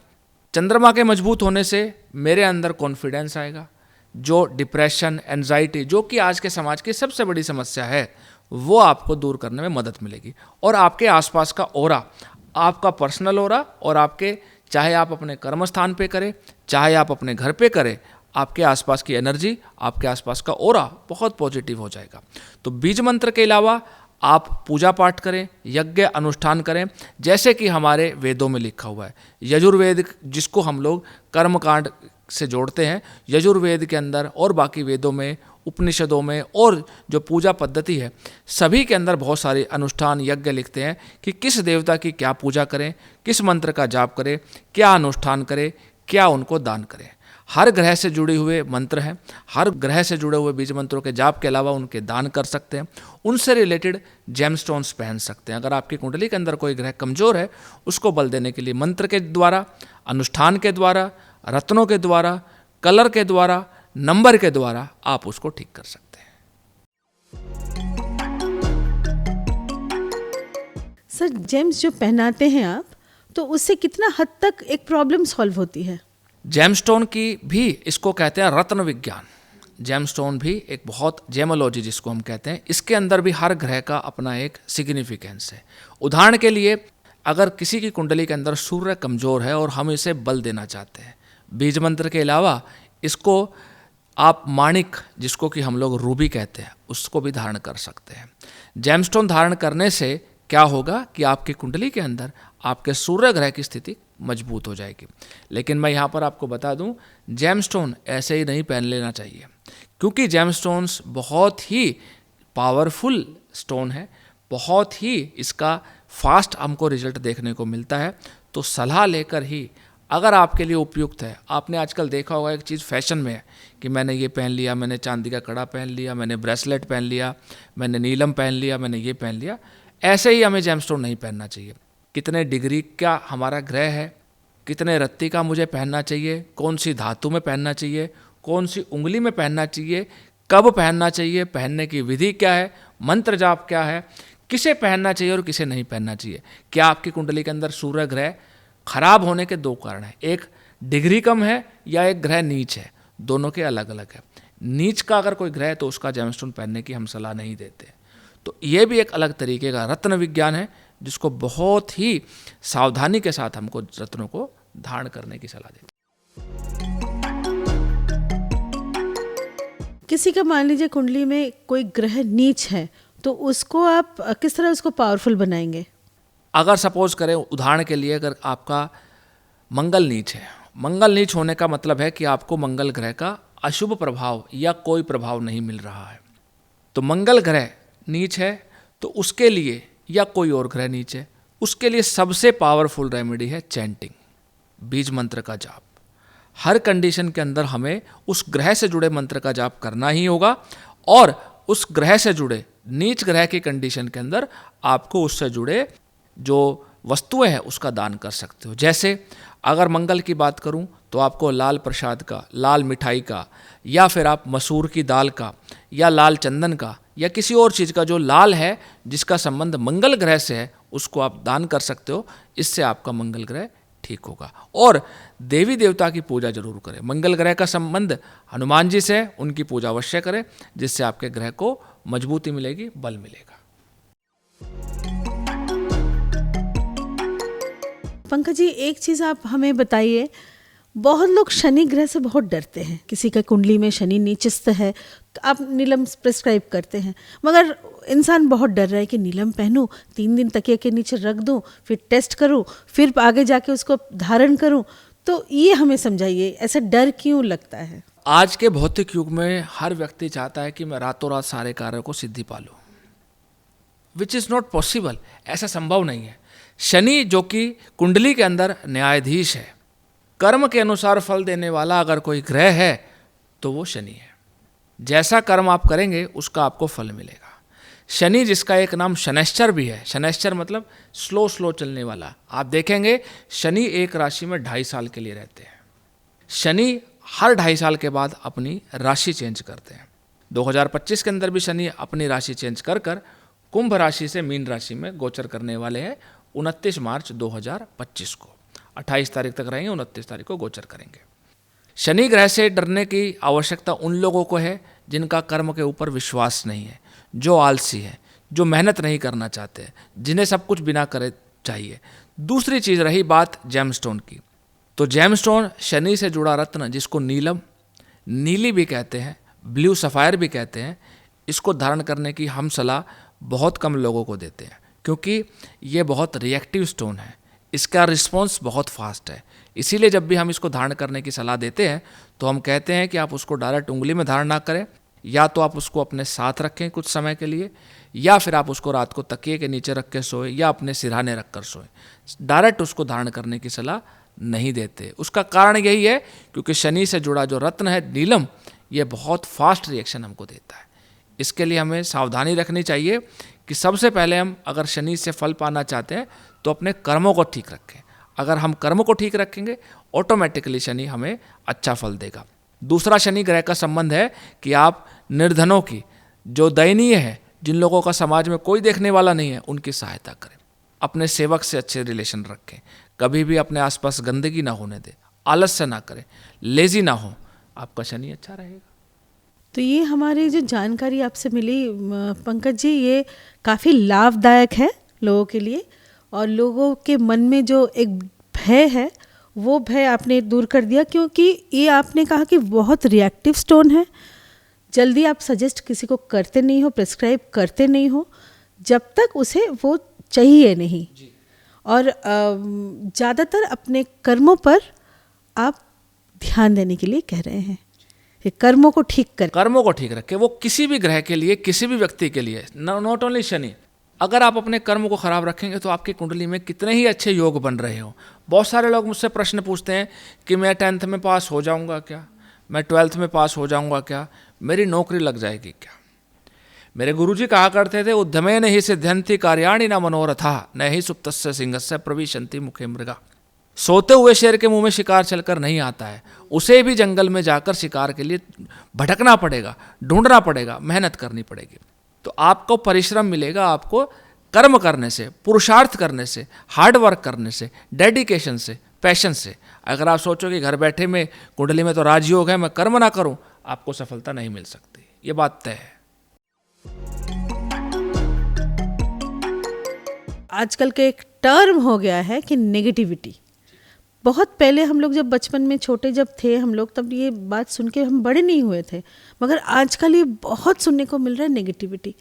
चंद्रमा के मजबूत होने से मेरे अंदर कॉन्फिडेंस आएगा। जो डिप्रेशन, एंजाइटी, जो कि आज के समाज की सबसे बड़ी समस्या है, वो आपको दूर करने में मदद मिलेगी। और आपके आसपास का ऑरा, आपका पर्सनल ऑरा, और आपके, चाहे आप अपने कर्म स्थान पे करें, चाहे आप अपने घर पे करें, आपके आसपास की एनर्जी, आपके आसपास का ऑरा बहुत पॉजिटिव हो जाएगा। तो बीज मंत्र के अलावा आप पूजा पाठ करें, यज्ञ अनुष्ठान करें, जैसे कि हमारे वेदों में लिखा हुआ है। यजुर्वेद, जिसको हम लोग कर्मकांड से जोड़ते हैं, यजुर्वेद के अंदर और बाकी वेदों में, उपनिषदों में, और जो पूजा पद्धति है सभी के अंदर बहुत सारे अनुष्ठान, यज्ञ लिखते हैं कि किस देवता की क्या पूजा करें, किस मंत्र का जाप करें, क्या अनुष्ठान करें, क्या उनको दान करें। हर ग्रह से जुड़े हुए मंत्र हैं, हर ग्रह से जुड़े हुए बीज मंत्रों के जाप के अलावा उनके दान कर सकते हैं, उनसे रिलेटेड जेमस्टोन्स पहन सकते हैं। अगर आपकी कुंडली के अंदर कोई ग्रह कमज़ोर है, उसको बल देने के लिए मंत्र के द्वारा, अनुष्ठान के द्वारा, रत्नों के द्वारा, कलर के द्वारा, नंबर के द्वारा आप उसको ठीक कर सकते हैं। सर जेम्स जो पहनाते हैं आप, तो उससे कितना हद तक एक प्रॉब्लम सॉल्व होती है? जेमस्टोन की भी, इसको कहते हैं रत्न विज्ञान। जेमस्टोन भी एक बहुत, जेमोलॉजी जिसको हम कहते हैं, इसके अंदर भी हर ग्रह का अपना एक सिग्निफिकेंस है। उदाहरण के लिए अगर किसी की कुंडली के अंदर सूर्य कमज़ोर है और हम इसे बल देना चाहते हैं, बीज मंत्र के अलावा इसको आप माणिक, जिसको कि हम लोग रूबी कहते हैं, उसको भी धारण कर सकते हैं। जेमस्टोन धारण करने से क्या होगा कि आपकी कुंडली के अंदर आपके सूर्य ग्रह की स्थिति मजबूत हो जाएगी। लेकिन मैं यहाँ पर आपको बता दूँ, जेमस्टोन ऐसे ही नहीं पहन लेना चाहिए, क्योंकि जेमस्टोन्स बहुत ही पावरफुल स्टोन है, बहुत ही इसका फास्ट हमको रिजल्ट देखने को मिलता है। तो सलाह लेकर ही अगर आपके लिए उपयुक्त है, आपने आजकल देखा होगा एक चीज़ फैशन में है कि मैंने ये पहन लिया, मैंने चांदी का कड़ा पहन लिया, मैंने ब्रेसलेट पहन लिया, मैंने नीलम पहन लिया, मैंने ये पहन लिया। ऐसे ही हमें जेमस्टोन नहीं पहनना चाहिए। कितने डिग्री का हमारा ग्रह है, कितने रत्ती का मुझे पहनना चाहिए, कौन सी धातु में पहनना चाहिए, कौन सी उंगली में पहनना चाहिए, कब पहनना चाहिए, पहनने की विधि क्या है, मंत्र जाप क्या है, किसे पहनना चाहिए और किसे नहीं पहनना चाहिए। क्या आपकी कुंडली के अंदर सूर्य ग्रह खराब होने के दो कारण हैं, एक डिग्री कम है या एक ग्रह नीच है, दोनों के अलग अलग है। नीच का अगर कोई ग्रह है तो उसका जेमस्टोन पहनने की हम सलाह नहीं देते। तो ये भी एक अलग तरीके का रत्न विज्ञान है जिसको बहुत ही सावधानी के साथ हमको रत्नों को धारण करने की सलाह देते। किसी का मान लीजिए कुंडली में कोई ग्रह नीच है तो उसको आप किस तरह उसको पावरफुल बनाएंगे? अगर सपोज करें उदाहरण के लिए, अगर आपका मंगल नीच है, मंगल नीच होने का मतलब है कि आपको मंगल ग्रह का अशुभ प्रभाव या कोई प्रभाव नहीं मिल रहा है। तो मंगल ग्रह नीच है तो उसके लिए, या कोई और ग्रह नीच है, उसके लिए सबसे पावरफुल रेमेडी है चैंटिंग, बीज मंत्र का जाप। हर कंडीशन के अंदर हमें उस ग्रह से जुड़े मंत्र का जाप करना ही होगा, और उस ग्रह से जुड़े नीच ग्रह की कंडीशन के अंदर आपको उससे जुड़े जो वस्तुएं हैं उसका दान कर सकते हो। जैसे अगर मंगल की बात करूं तो आपको लाल प्रसाद का, लाल मिठाई का, या फिर आप मसूर की दाल का, या लाल चंदन का, या किसी और चीज़ का जो लाल है जिसका संबंध मंगल ग्रह से है उसको आप दान कर सकते हो। इससे आपका मंगल ग्रह ठीक होगा। और देवी देवता की पूजा जरूर करें। मंगल ग्रह का संबंध हनुमान जी से है, उनकी पूजा अवश्य करें, जिससे आपके ग्रह को मजबूती मिलेगी, बल मिलेगा। पंकज जी, एक चीज़ आप हमें बताइए, बहुत लोग शनि ग्रह से बहुत डरते हैं। किसी का कुंडली में शनि नीचस्थ है, आप नीलम प्रिस्क्राइब करते हैं, मगर इंसान बहुत डर रहा है कि नीलम पहनूं, 3 दिन तकिए के नीचे रख दूं, फिर टेस्ट करूं, फिर आगे जाके उसको धारण करूं। तो ये हमें समझाइए, ऐसा डर क्यों लगता है? आज के भौतिक युग में हर व्यक्ति चाहता है कि मैं रातों रात सारे कार्यों को सिद्धि पा लूं, विच इज़ नॉट पॉसिबल। ऐसा संभव नहीं है। शनि जो कि कुंडली के अंदर न्यायाधीश है, कर्म के अनुसार फल देने वाला अगर कोई ग्रह है तो वो शनि है। जैसा कर्म आप करेंगे उसका आपको फल मिलेगा। शनि जिसका एक नाम शनैश्चर भी है, शनैश्चर मतलब स्लो चलने वाला। आप देखेंगे शनि एक राशि में 2.5 साल के लिए रहते हैं। शनि हर 2.5 साल के बाद अपनी राशि चेंज करते हैं। 2025 के अंदर भी शनि अपनी राशि चेंज कर कुंभ राशि से मीन राशि में गोचर करने वाले हैं 29 मार्च 2025 को। 28 तारीख तक रहेंगे, 29 तारीख को गोचर करेंगे। शनि ग्रह से डरने की आवश्यकता उन लोगों को है जिनका कर्म के ऊपर विश्वास नहीं है, जो आलसी है, जो मेहनत नहीं करना चाहते, जिन्हें सब कुछ बिना करे चाहिए। दूसरी चीज़ रही बात जेमस्टोन की, तो जेमस्टोन शनि से जुड़ा रत्न जिसको नीलम, नीली भी कहते हैं, ब्लू सफ़ायर भी कहते हैं, इसको धारण करने की हम सलाह बहुत कम लोगों को देते हैं, क्योंकि ये बहुत रिएक्टिव स्टोन है, इसका रिस्पॉन्स बहुत फास्ट है। इसीलिए जब भी हम इसको धारण करने की सलाह देते हैं तो हम कहते हैं कि आप उसको डायरेक्ट उंगली में धारण ना करें, या तो आप उसको अपने साथ रखें कुछ समय के लिए, या फिर आप उसको रात को तकिए के नीचे रख के सोए या अपने सिरहाने रख कर सोए। डायरेक्ट उसको धारण करने की सलाह नहीं देते। उसका कारण यही है क्योंकि शनि से जुड़ा जो रत्न है नीलम, ये बहुत फास्ट रिएक्शन हमको देता है। इसके लिए हमें सावधानी रखनी चाहिए कि सबसे पहले हम अगर शनि से फल पाना चाहते हैं तो अपने कर्मों को ठीक रखें। अगर हम कर्म को ठीक रखेंगे ऑटोमेटिकली शनि हमें अच्छा फल देगा। दूसरा शनि ग्रह का संबंध है कि आप निर्धनों की, जो दयनीय है, जिन लोगों का समाज में कोई देखने वाला नहीं है, उनकी सहायता करें। अपने सेवक से अच्छे रिलेशन रखें, कभी भी अपने आसपास गंदगी ना होने दें, आलस्य ना करें, लेजी ना हो, आपका शनि अच्छा रहेगा। तो ये हमारी जो जानकारी आपसे मिली पंकज जी, ये काफ़ी लाभदायक है लोगों के लिए, और लोगों के मन में जो एक भय है वो भय आपने दूर कर दिया, क्योंकि ये आपने कहा कि बहुत रिएक्टिव स्टोन है। जल्दी आप सजेस्ट किसी को करते नहीं हो, प्रिस्क्राइब करते नहीं हो जब तक उसे वो चाहिए नहीं जी। और ज़्यादातर अपने कर्मों पर आप ध्यान देने के लिए कह रहे हैं, कर्मों को ठीक कर, कर्मों को ठीक रखें। वो किसी भी ग्रह के लिए, किसी भी व्यक्ति के लिए, नॉट ओनली शनि। अगर आप अपने कर्म को खराब रखेंगे तो आपकी कुंडली में कितने ही अच्छे योग बन रहे हो। बहुत सारे लोग मुझसे प्रश्न पूछते हैं कि मैं 10th में पास हो जाऊंगा क्या, मैं 12th में पास हो जाऊंगा क्या, मेरी नौकरी लग जाएगी क्या। मेरे गुरुजी कहा करते थे, उद्यमेन हि सिद्ध्यन्ति कार्याणि न मनोरथा न हि सुप्तस्य सिंहस्य प्रविशन्ति मुखे मृगा। सोते हुए शेर के मुंह में शिकार चलकर नहीं आता है, उसे भी जंगल में जाकर शिकार के लिए भटकना पड़ेगा, ढूंढना पड़ेगा, मेहनत करनी पड़ेगी। तो आपको परिश्रम मिलेगा, आपको कर्म करने से, पुरुषार्थ करने से, हार्ड वर्क करने से, डेडिकेशन से, पैशन से। अगर आप सोचो कि घर बैठे में कुंडली में तो राजयोग है, मैं कर्म ना करूं, आपको सफलता नहीं मिल सकती, ये बात तय है। आजकल के एक टर्म हो गया है कि नेगेटिविटी। बहुत पहले हम लोग जब बचपन में छोटे जब थे हम लोग, तब ये बात सुन के हम बड़े नहीं हुए थे, मगर आजकल ये बहुत सुनने को मिल रहा है नेगेटिविटी।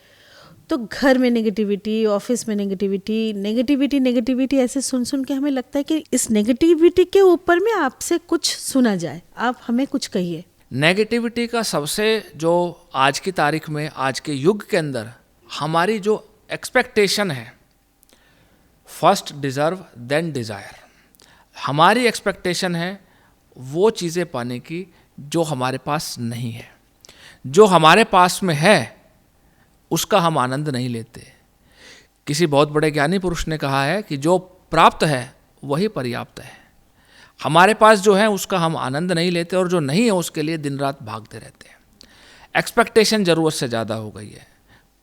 तो घर में नेगेटिविटी, ऑफिस में नेगेटिविटी, नेगेटिविटी नेगेटिविटी ऐसे सुन सुन के हमें लगता है कि इस नेगेटिविटी के ऊपर में आपसे कुछ सुना जाए, आप हमें कुछ कहिए। नेगेटिविटी का सबसे जो आज की तारीख में, आज के युग के अंदर हमारी जो एक्सपेक्टेशन है, फर्स्ट डिज़र्व देन डिज़ायर, हमारी एक्सपेक्टेशन है वो चीज़ें पाने की जो हमारे पास नहीं है। जो हमारे पास में है उसका हम आनंद नहीं लेते। किसी बहुत बड़े ज्ञानी पुरुष ने कहा है कि जो प्राप्त है वही पर्याप्त है। हमारे पास जो है उसका हम आनंद नहीं लेते, और जो नहीं है उसके लिए दिन रात भागते रहते हैं। एक्सपेक्टेशन ज़रूरत से ज़्यादा हो गई है,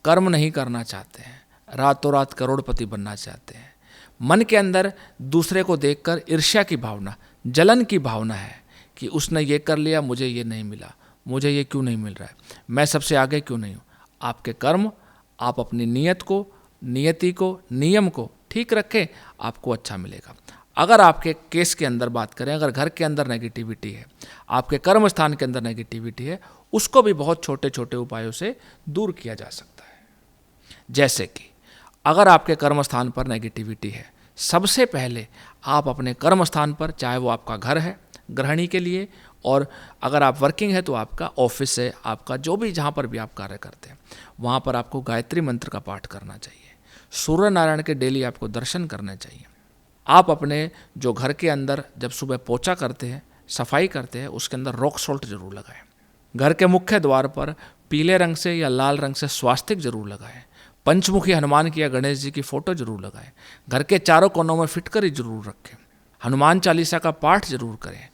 कर्म नहीं करना चाहते हैं, रातों रात करोड़पति बनना चाहते हैं। मन के अंदर दूसरे को देखकर ईर्ष्या की भावना, जलन की भावना है कि उसने ये कर लिया, मुझे ये नहीं मिला, मुझे ये क्यों नहीं मिल रहा है, मैं सबसे आगे क्यों नहीं हूँ। आपके कर्म, आप अपनी नियत को, नियति को, नियम को ठीक रखें, आपको अच्छा मिलेगा। अगर आपके केस के अंदर बात करें, अगर घर के अंदर नेगेटिविटी है, आपके कर्म स्थान के अंदर नेगेटिविटी है, उसको भी बहुत छोटे छोटे उपायों से दूर किया जा सकता है। जैसे कि अगर आपके कर्म स्थान पर नेगेटिविटी है, सबसे पहले आप अपने कर्म स्थान पर, चाहे वो आपका घर है गृहिणी के लिए, और अगर आप वर्किंग है तो आपका ऑफिस है, आपका जो भी जहाँ पर भी आप कार्य करते हैं, वहाँ पर आपको गायत्री मंत्र का पाठ करना चाहिए। सूर्य नारायण के डेली आपको दर्शन करने चाहिए। आप अपने जो घर के अंदर जब सुबह पोछा करते हैं, सफाई करते हैं, उसके अंदर रॉक सॉल्ट जरूर लगाएं। घर के मुख्य द्वार पर पीले रंग से या लाल रंग से स्वास्तिक जरूर लगाएं। पंचमुखी हनुमान की या गणेश जी की फोटो जरूर लगाएं। घर के चारों कोनों में फिटकरी जरूर रखें। हनुमान चालीसा का पाठ जरूर करें।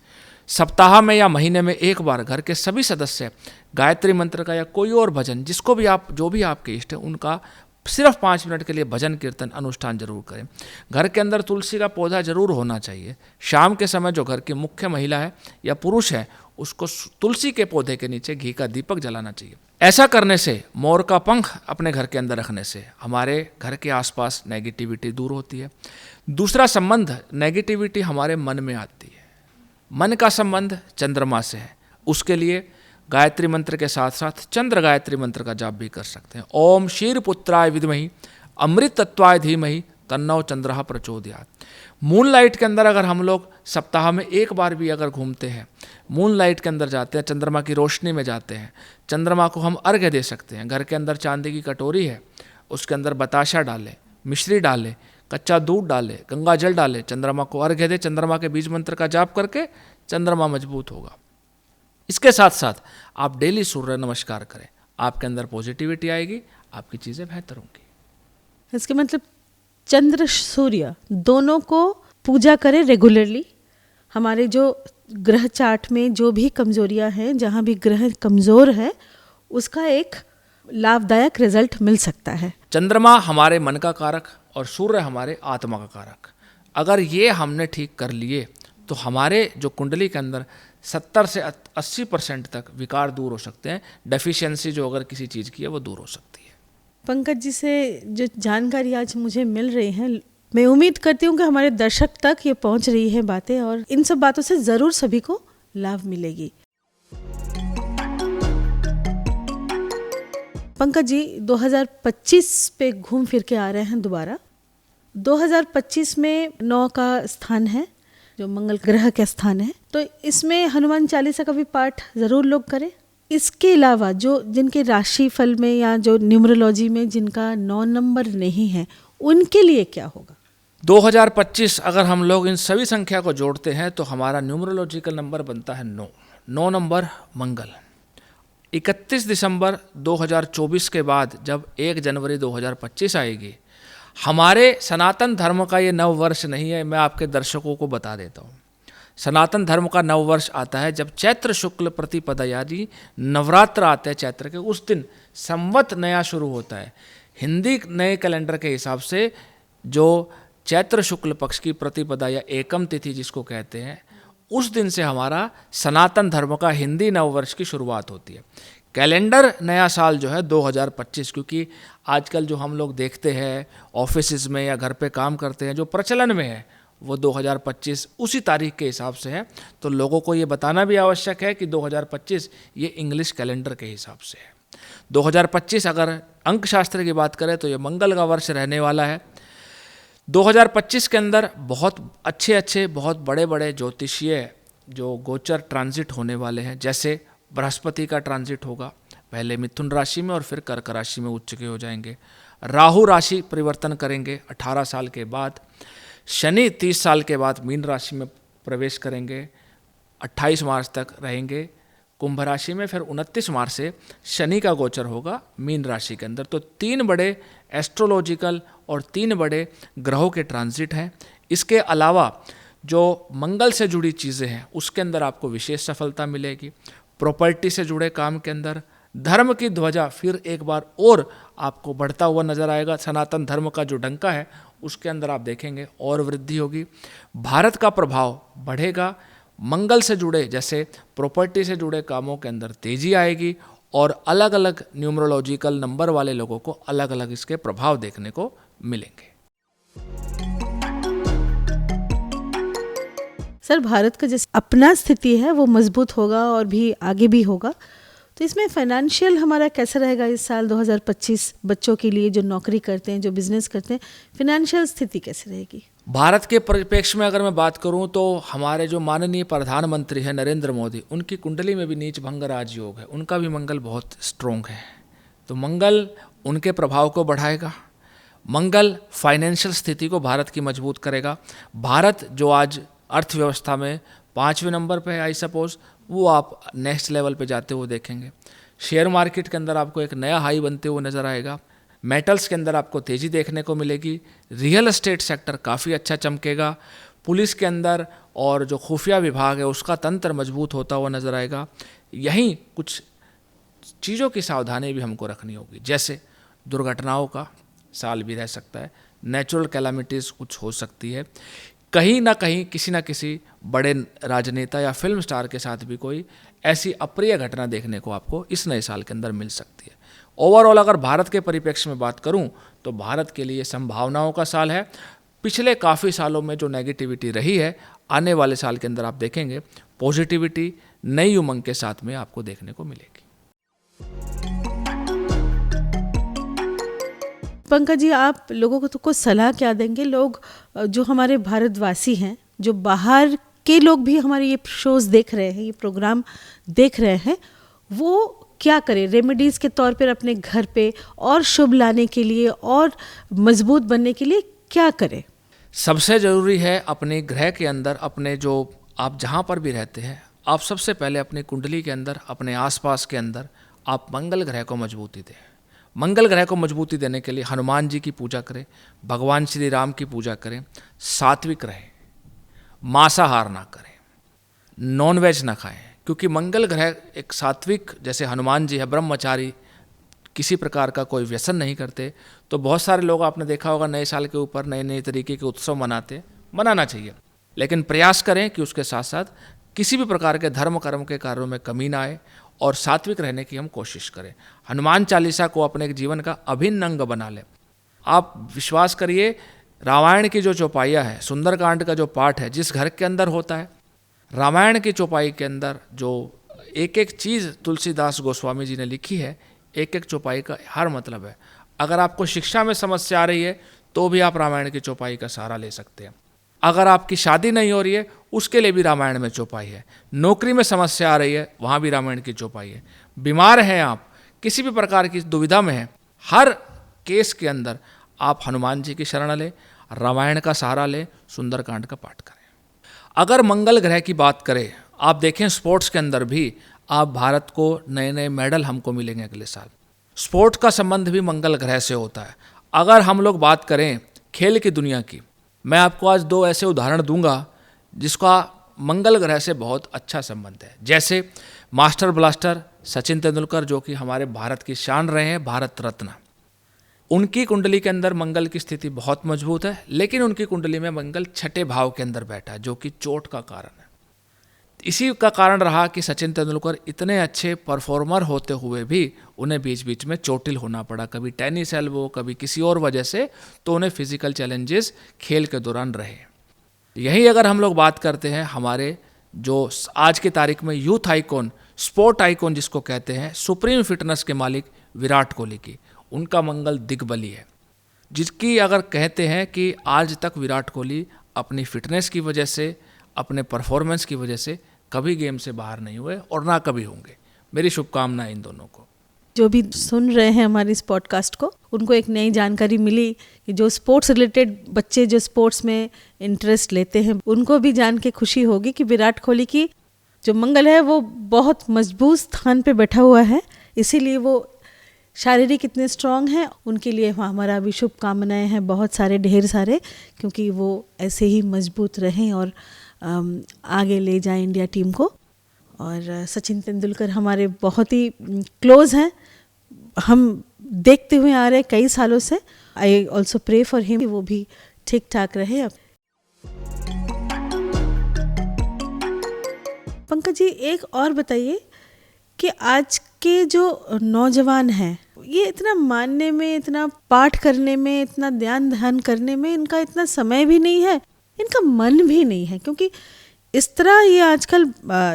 सप्ताह में या महीने में एक बार घर के सभी सदस्य गायत्री मंत्र का या कोई और भजन, जिसको भी आप, जो भी आपके इष्ट है, उनका सिर्फ 5 मिनट के लिए भजन कीर्तन अनुष्ठान जरूर करें। घर के अंदर तुलसी का पौधा जरूर होना चाहिए। शाम के समय जो घर की मुख्य महिला है या पुरुष है, उसको तुलसी के पौधे के नीचे घी का दीपक जलाना चाहिए। ऐसा करने से, मोर का पंख अपने घर के अंदर रखने से हमारे घर के आसपास नेगेटिविटी दूर होती है। दूसरा संबंध, नेगेटिविटी हमारे मन में आती है। मन का संबंध चंद्रमा से है। उसके लिए गायत्री मंत्र के साथ साथ चंद्र गायत्री मंत्र का जाप भी कर सकते हैं। ओम क्षीरपुत्राय विद्महि अमृत तत्वाय धीमहि तन्नो चंद्रः प्रचोदयात्। मून लाइट के अंदर अगर हम लोग सप्ताह में एक बार भी अगर घूमते हैं, मून लाइट के अंदर जाते हैं, चंद्रमा की रोशनी में जाते हैं, चंद्रमा को हम अर्घ्य दे सकते हैं। घर के अंदर चांदी की कटोरी है, उसके अंदर बताशा डालें, मिश्री डालें, कच्चा दूध डालें, गंगा जल डालें, चंद्रमा को अर्घ्य दे, चंद्रमा के बीज मंत्र का जाप करके चंद्रमा मजबूत होगा। इसके साथ साथ आप डेली सूर्य नमस्कार करें, आपके अंदर पॉजिटिविटी आएगी, आपकी चीज़ें बेहतर होंगी। इसके मतलब चंद्र सूर्य दोनों को पूजा करें रेगुलरली। हमारे जो ग्रह चार्ट में जो भी कमजोरियां हैं, जहाँ भी ग्रह कमज़ोर है, उसका एक लाभदायक रिजल्ट मिल सकता है। चंद्रमा हमारे मन का कारक और सूर्य हमारे आत्मा का कारक, अगर ये हमने ठीक कर लिए तो हमारे जो कुंडली के अंदर 70 से 80% तक विकार दूर हो सकते हैं। डेफिशिएंसी जो अगर किसी चीज़ की है वो दूर हो सकती है। पंकज जी से जो जानकारी आज मुझे मिल रही है, मैं उम्मीद करती हूँ कि हमारे दर्शक तक ये पहुँच रही है बातें, और इन सब बातों से ज़रूर सभी को लाभ मिलेगी। पंकज जी 2025 पे घूम फिर के आ रहे हैं दोबारा। 2025 में 9 का स्थान है, जो मंगल ग्रह का स्थान है, तो इसमें हनुमान चालीसा का भी पाठ ज़रूर लोग करें। इसके अलावा जो जिनके राशि फल में या जो न्यूमरोलॉजी में जिनका 9 नंबर नहीं है, उनके लिए क्या होगा? 2025 अगर हम लोग इन सभी संख्या को जोड़ते हैं तो हमारा न्यूमरोलॉजिकल नंबर बनता है 9। 9 नंबर मंगल। 31 दिसंबर 2024 के बाद जब 1 जनवरी 2025 आएगी, हमारे सनातन धर्म का ये नव वर्ष नहीं है। मैं आपके दर्शकों को बता देता हूँ, सनातन धर्म का नव वर्ष आता है जब चैत्र शुक्ल प्रतिपदा यानी नवरात्र आते हैं चैत्र के, उस दिन संवत नया शुरू होता है। हिंदी नए कैलेंडर के हिसाब से जो चैत्र शुक्ल पक्ष की प्रतिपदा या एकम तिथि जिसको कहते हैं, उस दिन से हमारा सनातन धर्म का हिंदी नववर्ष की शुरुआत होती है। कैलेंडर नया साल जो है 2025, क्योंकि आजकल जो हम लोग देखते हैं ऑफिस में या घर पे काम करते हैं, जो प्रचलन में है वो 2025 उसी तारीख के हिसाब से है। तो लोगों को ये बताना भी आवश्यक है कि 2025 ये इंग्लिश कैलेंडर के हिसाब से है। 2025 अगर अंक शास्त्र की बात करें तो ये मंगल का वर्ष रहने वाला है। 2025 के अंदर बहुत अच्छे बहुत बड़े बड़े ज्योतिषीय जो गोचर ट्रांजिट होने वाले हैं, जैसे बृहस्पति का ट्रांजिट होगा, पहले मिथुन राशि में और फिर कर्क राशि में उच्च के हो जाएंगे। राहु राशि परिवर्तन करेंगे 18 साल के बाद। शनि 30 साल के बाद मीन राशि में प्रवेश करेंगे, 28 मार्च तक रहेंगे कुंभ राशि में, फिर 29 मार्च से शनि का गोचर होगा मीन राशि के अंदर। तो 3 बड़े एस्ट्रोलॉजिकल और 3 बड़े ग्रहों के ट्रांजिट हैं। इसके अलावा जो मंगल से जुड़ी चीज़ें हैं उसके अंदर आपको विशेष सफलता मिलेगी। प्रॉपर्टी से जुड़े काम के अंदर धर्म की ध्वजा फिर एक बार और आपको बढ़ता हुआ नजर आएगा। सनातन धर्म का जो डंका है उसके अंदर आप देखेंगे और वृद्धि होगी। भारत का प्रभाव बढ़ेगा। मंगल से जुड़े जैसे प्रॉपर्टी से जुड़े कामों के अंदर तेजी आएगी और अलग अलग न्यूमरोलॉजिकल नंबर वाले लोगों को अलग अलग इसके प्रभाव देखने को मिलेंगे। सर, भारत का जैसे अपना स्थिति है वो मजबूत होगा और भी आगे भी होगा, तो इसमें फाइनेंशियल हमारा कैसा रहेगा इस साल 2025? बच्चों के लिए जो नौकरी करते हैं, जो बिजनेस करते हैं, फाइनेंशियल स्थिति कैसी रहेगी? भारत के परिप्रेक्ष्य में अगर मैं बात करूं तो हमारे जो माननीय प्रधानमंत्री हैं नरेंद्र मोदी, उनकी कुंडली में भी नीच भंग राजयोग है, उनका भी मंगल बहुत स्ट्रोंग है। तो मंगल उनके प्रभाव को बढ़ाएगा। मंगल फाइनेंशियल स्थिति को भारत की मजबूत करेगा। भारत जो आज अर्थव्यवस्था में 5वें नंबर पे है, आई सपोज, वो आप नेक्स्ट लेवल पे जाते हुए देखेंगे। शेयर मार्केट के अंदर आपको एक नया हाई बनते हुए नजर आएगा। मेटल्स के अंदर आपको तेज़ी देखने को मिलेगी। रियल एस्टेट सेक्टर काफ़ी अच्छा चमकेगा। पुलिस के अंदर और जो खुफिया विभाग है उसका तंत्र मजबूत होता हुआ नजर आएगा। यहीं कुछ चीज़ों की सावधानी भी हमको रखनी होगी, जैसे दुर्घटनाओं का साल भी रह सकता है, नेचुरल कैलामिटीज़ कुछ हो सकती है, कहीं ना कहीं किसी ना किसी बड़े राजनेता या फिल्म स्टार के साथ भी कोई ऐसी अप्रिय घटना देखने को आपको इस नए साल के अंदर मिल सकती है। ओवरऑल अगर भारत के परिप्रेक्ष्य में बात करूं तो भारत के लिए संभावनाओं का साल है। पिछले काफ़ी सालों में जो नेगेटिविटी रही है, आने वाले साल के अंदर आप देखेंगे पॉजिटिविटी नई उमंग के साथ में आपको देखने को मिलेगी। पंकज जी, आप लोगों को तो कुछ सलाह क्या देंगे? लोग जो हमारे भारतवासी हैं, जो बाहर के लोग भी हमारे ये शोज़ देख रहे हैं, ये प्रोग्राम देख रहे हैं, वो क्या करें रेमेडीज़ के तौर पर अपने घर पे और शुभ लाने के लिए और मजबूत बनने के लिए क्या करें? सबसे ज़रूरी है अपने ग्रह के अंदर, अपने जो आप जहाँ पर भी रहते हैं, आप सबसे पहले अपनी कुंडली के अंदर, अपने आसपास के अंदर आप मंगल ग्रह को मजबूती दें। मंगल ग्रह को मजबूती देने के लिए हनुमान जी की पूजा करें, भगवान श्री राम की पूजा करें, सात्विक रहें, मांसाहार ना करें, नॉनवेज ना खाएं, क्योंकि मंगल ग्रह एक सात्विक, जैसे हनुमान जी है ब्रह्मचारी, किसी प्रकार का कोई व्यसन नहीं करते। तो बहुत सारे लोग आपने देखा होगा नए साल के ऊपर नए नए तरीके के उत्सव मनाना चाहिए, लेकिन प्रयास करें कि उसके साथ साथ किसी भी प्रकार के धर्म कर्म के कार्यों में कमी ना आए और सात्विक रहने की हम कोशिश करें। हनुमान चालीसा को अपने जीवन का अभिन्न अंग बना लें। आप विश्वास करिए, रामायण की जो चौपाइयाँ है, सुंदरकांड का जो पाठ है, जिस घर के अंदर होता है, रामायण की चौपाई के अंदर जो एक एक चीज़ तुलसीदास गोस्वामी जी ने लिखी है, एक एक चौपाई का हर मतलब है। अगर आपको शिक्षा में समस्या आ रही है तो भी आप रामायण की चौपाई का सहारा ले सकते हैं। अगर आपकी शादी नहीं हो रही है उसके लिए भी रामायण में चौपाई है। नौकरी में समस्या आ रही है, वहाँ भी रामायण की चौपाई है। बीमार हैं आप, किसी भी प्रकार की दुविधा में हैं, हर केस के अंदर आप हनुमान जी की शरण लें, रामायण का सहारा लें, सुंदरकांड का पाठ करें। अगर मंगल ग्रह की बात करें, आप देखें स्पोर्ट्स के अंदर भी आप भारत को नए नए मेडल हमको मिलेंगे अगले साल। स्पोर्ट्स का संबंध भी मंगल ग्रह से होता है। अगर हम लोग बात करें खेल की दुनिया की, मैं आपको आज 2 ऐसे उदाहरण दूंगा जिसका मंगल ग्रह से बहुत अच्छा संबंध है। जैसे मास्टर ब्लास्टर सचिन तेंदुलकर, जो कि हमारे भारत की शान रहे हैं, भारत रत्न। उनकी कुंडली के अंदर मंगल की स्थिति बहुत मजबूत है, लेकिन उनकी कुंडली में मंगल छठे भाव के अंदर बैठा है, जो कि चोट का कारण है। इसी का कारण रहा कि सचिन तेंदुलकर इतने अच्छे परफॉर्मर होते हुए भी उन्हें बीच बीच में चोटिल होना पड़ा, कभी टेनिस एल्बो, कभी किसी और वजह से, तो उन्हें फिजिकल चैलेंजेस खेल के दौरान रहे। यही अगर हम लोग बात करते हैं हमारे जो आज की तारीख में यूथ आइकॉन, स्पोर्ट आइकॉन जिसको कहते हैं, सुप्रीम फिटनेस के मालिक विराट कोहली की, उनका मंगल दिग्बली है, जिसकी अगर कहते हैं कि आज तक विराट कोहली अपनी फिटनेस की वजह से, अपने परफॉर्मेंस की वजह से कभी गेम से बाहर नहीं हुए और ना कभी होंगे। मेरी शुभकामनाएं इन दोनों को। जो भी सुन रहे हैं हमारे इस पॉडकास्ट को, उनको एक नई जानकारी मिली कि जो स्पोर्ट्स रिलेटेड बच्चे जो स्पोर्ट्स में इंटरेस्ट लेते हैं, उनको भी जान के खुशी होगी कि विराट कोहली की जो मंगल है वो बहुत मजबूत स्थान पे बैठा हुआ है, इसीलिए वो शारीरिक इतने स्ट्रांग हैं। उनके लिए हमारा भी शुभकामनाएं हैं बहुत सारे, ढेर सारे, क्योंकि वो ऐसे ही मजबूत रहें और आगे ले जाएं इंडिया टीम को। और सचिन तेंदुलकर हमारे बहुत ही क्लोज हैं, हम देखते हुए आ रहे कई सालों से। I also pray for him, वो भी ठीक ठाक रहे। अब पंकज जी, एक और बताइए कि आज के जो नौजवान हैं, ये इतना मानने में, इतना पाठ करने में, इतना ध्यान करने में इनका इतना समय भी नहीं है, इनका मन भी नहीं है, क्योंकि इस तरह ये आजकल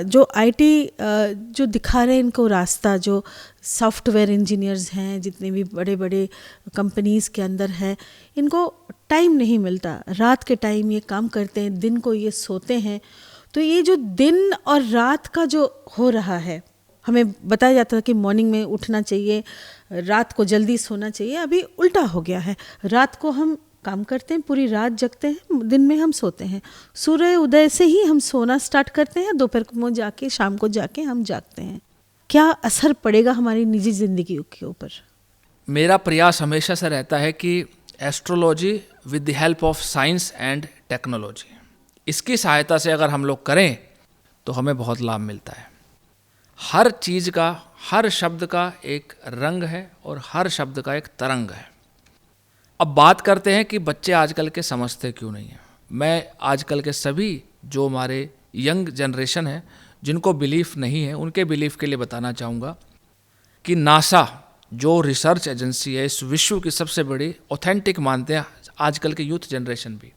जो आईटी जो दिखा रहे हैं इनको रास्ता, जो सॉफ्टवेयर इंजीनियर्स हैं, जितने भी बड़े बड़े कंपनीज़ के अंदर हैं, इनको टाइम नहीं मिलता। रात के टाइम ये काम करते हैं, दिन को ये सोते हैं। तो ये जो दिन और रात का जो हो रहा है, हमें बताया जाता था कि मॉर्निंग में उठना चाहिए, रात को जल्दी सोना चाहिए, अभी उल्टा हो गया है। रात को हम काम करते हैं, पूरी रात जगते हैं, दिन में हम सोते हैं। सूर्य उदय से ही हम सोना स्टार्ट करते हैं, दोपहर को जाके, शाम को जाके हम जागते हैं। क्या असर पड़ेगा हमारी निजी जिंदगी के ऊपर? मेरा प्रयास हमेशा से रहता है कि astrology with the help of science and technology, इसकी सहायता से अगर हम लोग करें तो हमें बहुत लाभ मिलता है। हर चीज़ का, हर शब्द का एक रंग है और हर शब्द का एक तरंग है। अब बात करते हैं कि बच्चे आजकल के समझते क्यों नहीं हैं। मैं आजकल के सभी जो हमारे यंग जनरेशन है, जिनको बिलीफ नहीं है, उनके बिलीफ के लिए बताना चाहूँगा कि नासा जो रिसर्च एजेंसी है, इस विश्व की सबसे बड़ी, ऑथेंटिक मानते हैं आजकल के यूथ जनरेशन भी।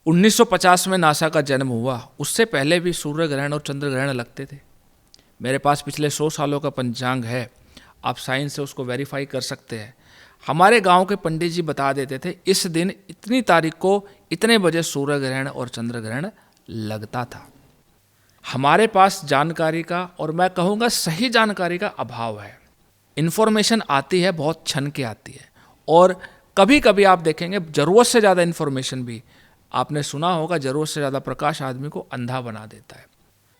1950 में नासा का जन्म हुआ, उससे पहले भी सूर्य ग्रहण और चंद्र ग्रहण लगते थे। मेरे पास पिछले 100 सालों का पंचांग है, आप साइंस से उसको वेरीफाई कर सकते हैं। हमारे गांव के पंडित जी बता देते थे इस दिन इतनी तारीख को इतने बजे सूर्य ग्रहण और चंद्र ग्रहण लगता था। हमारे पास जानकारी का, और मैं कहूँगा सही जानकारी का अभाव है। इन्फॉर्मेशन आती है, बहुत छन के आती है, और कभी कभी आप देखेंगे ज़रूरत से ज़्यादा इन्फॉर्मेशन भी, आपने सुना होगा, ज़रूरत से ज़्यादा प्रकाश आदमी को अंधा बना देता है।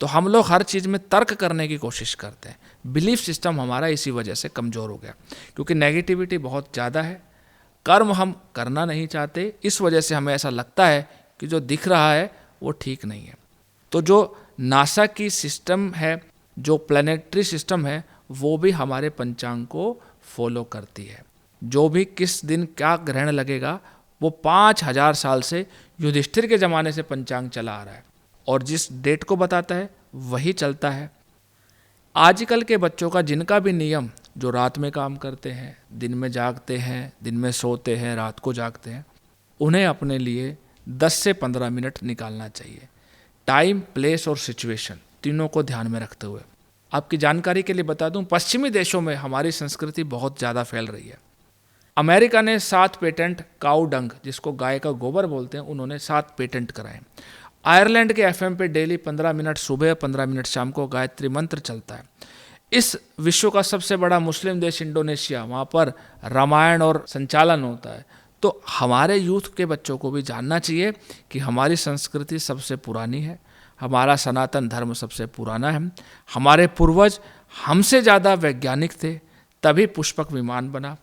तो हम लोग हर चीज़ में तर्क करने की कोशिश करते हैं। बिलीफ सिस्टम हमारा इसी वजह से कमज़ोर हो गया, क्योंकि नेगेटिविटी बहुत ज़्यादा है। कर्म हम करना नहीं चाहते, इस वजह से हमें ऐसा लगता है कि जो दिख रहा है वो ठीक नहीं है। तो जो नासा की सिस्टम है, जो प्लानिटरी सिस्टम है, वो भी हमारे पंचांग को फॉलो करती है। जो भी किस दिन क्या ग्रहण लगेगा, वो 5000 साल से युधिष्ठिर के ज़माने से पंचांग चला आ रहा है, और जिस डेट को बताता है वही चलता है। आजकल के बच्चों का जिनका भी नियम, जो रात में काम करते हैं, दिन में जागते हैं, दिन में सोते हैं, रात को जागते हैं, उन्हें अपने लिए 10 से 15 मिनट निकालना चाहिए। टाइम, प्लेस और सिचुएशन तीनों को ध्यान में रखते हुए। आपकी जानकारी के लिए बता दूं, पश्चिमी देशों में हमारी संस्कृति बहुत ज़्यादा फैल रही है। अमेरिका ने 7 पेटेंट काऊ डंग, जिसको गाय का गोबर बोलते हैं, उन्होंने 7 पेटेंट कराए। आयरलैंड के एफएम पे डेली 15 मिनट सुबह, 15 मिनट शाम को गायत्री मंत्र चलता है। इस विश्व का सबसे बड़ा मुस्लिम देश इंडोनेशिया, वहाँ पर रामायण और संचालन होता है। तो हमारे यूथ के बच्चों को भी जानना चाहिए कि हमारी संस्कृति सबसे पुरानी है, हमारा सनातन धर्म सबसे पुराना है। हमारे पूर्वज हमसे ज़्यादा वैज्ञानिक थे, तभी पुष्पक विमान बना,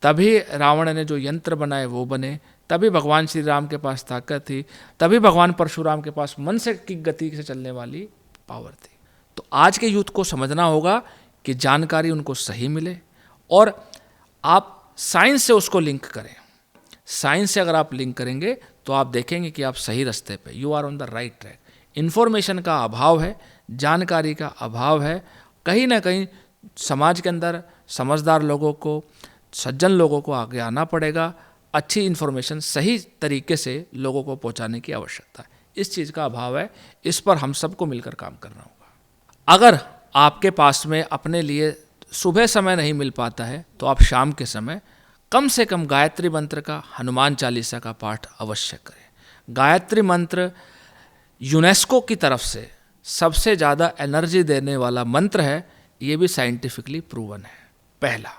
तभी रावण ने जो यंत्र बनाए वो बने, तभी भगवान श्री राम के पास ताकत थी, तभी भगवान परशुराम के पास मन से की गति से चलने वाली पावर थी। तो आज के यूथ को समझना होगा कि जानकारी उनको सही मिले, और आप साइंस से उसको लिंक करें। साइंस से अगर आप लिंक करेंगे तो आप देखेंगे कि आप सही रास्ते पे, you are on the right track. Information का अभाव है, जानकारी का अभाव है, कहीं ना कहीं समाज के अंदर समझदार लोगों को, सज्जन लोगों को आगे आना पड़ेगा। अच्छी इन्फॉर्मेशन सही तरीके से लोगों को पहुंचाने की आवश्यकता है, इस चीज़ का अभाव है। इस पर हम सबको मिलकर काम करना होगा। अगर आपके पास में अपने लिए सुबह समय नहीं मिल पाता है तो आप शाम के समय कम से कम गायत्री मंत्र का, हनुमान चालीसा का पाठ अवश्य करें। गायत्री मंत्र यूनेस्को की तरफ से सबसे ज़्यादा एनर्जी देने वाला मंत्र है, ये भी साइंटिफिकली प्रूवन है। पहला,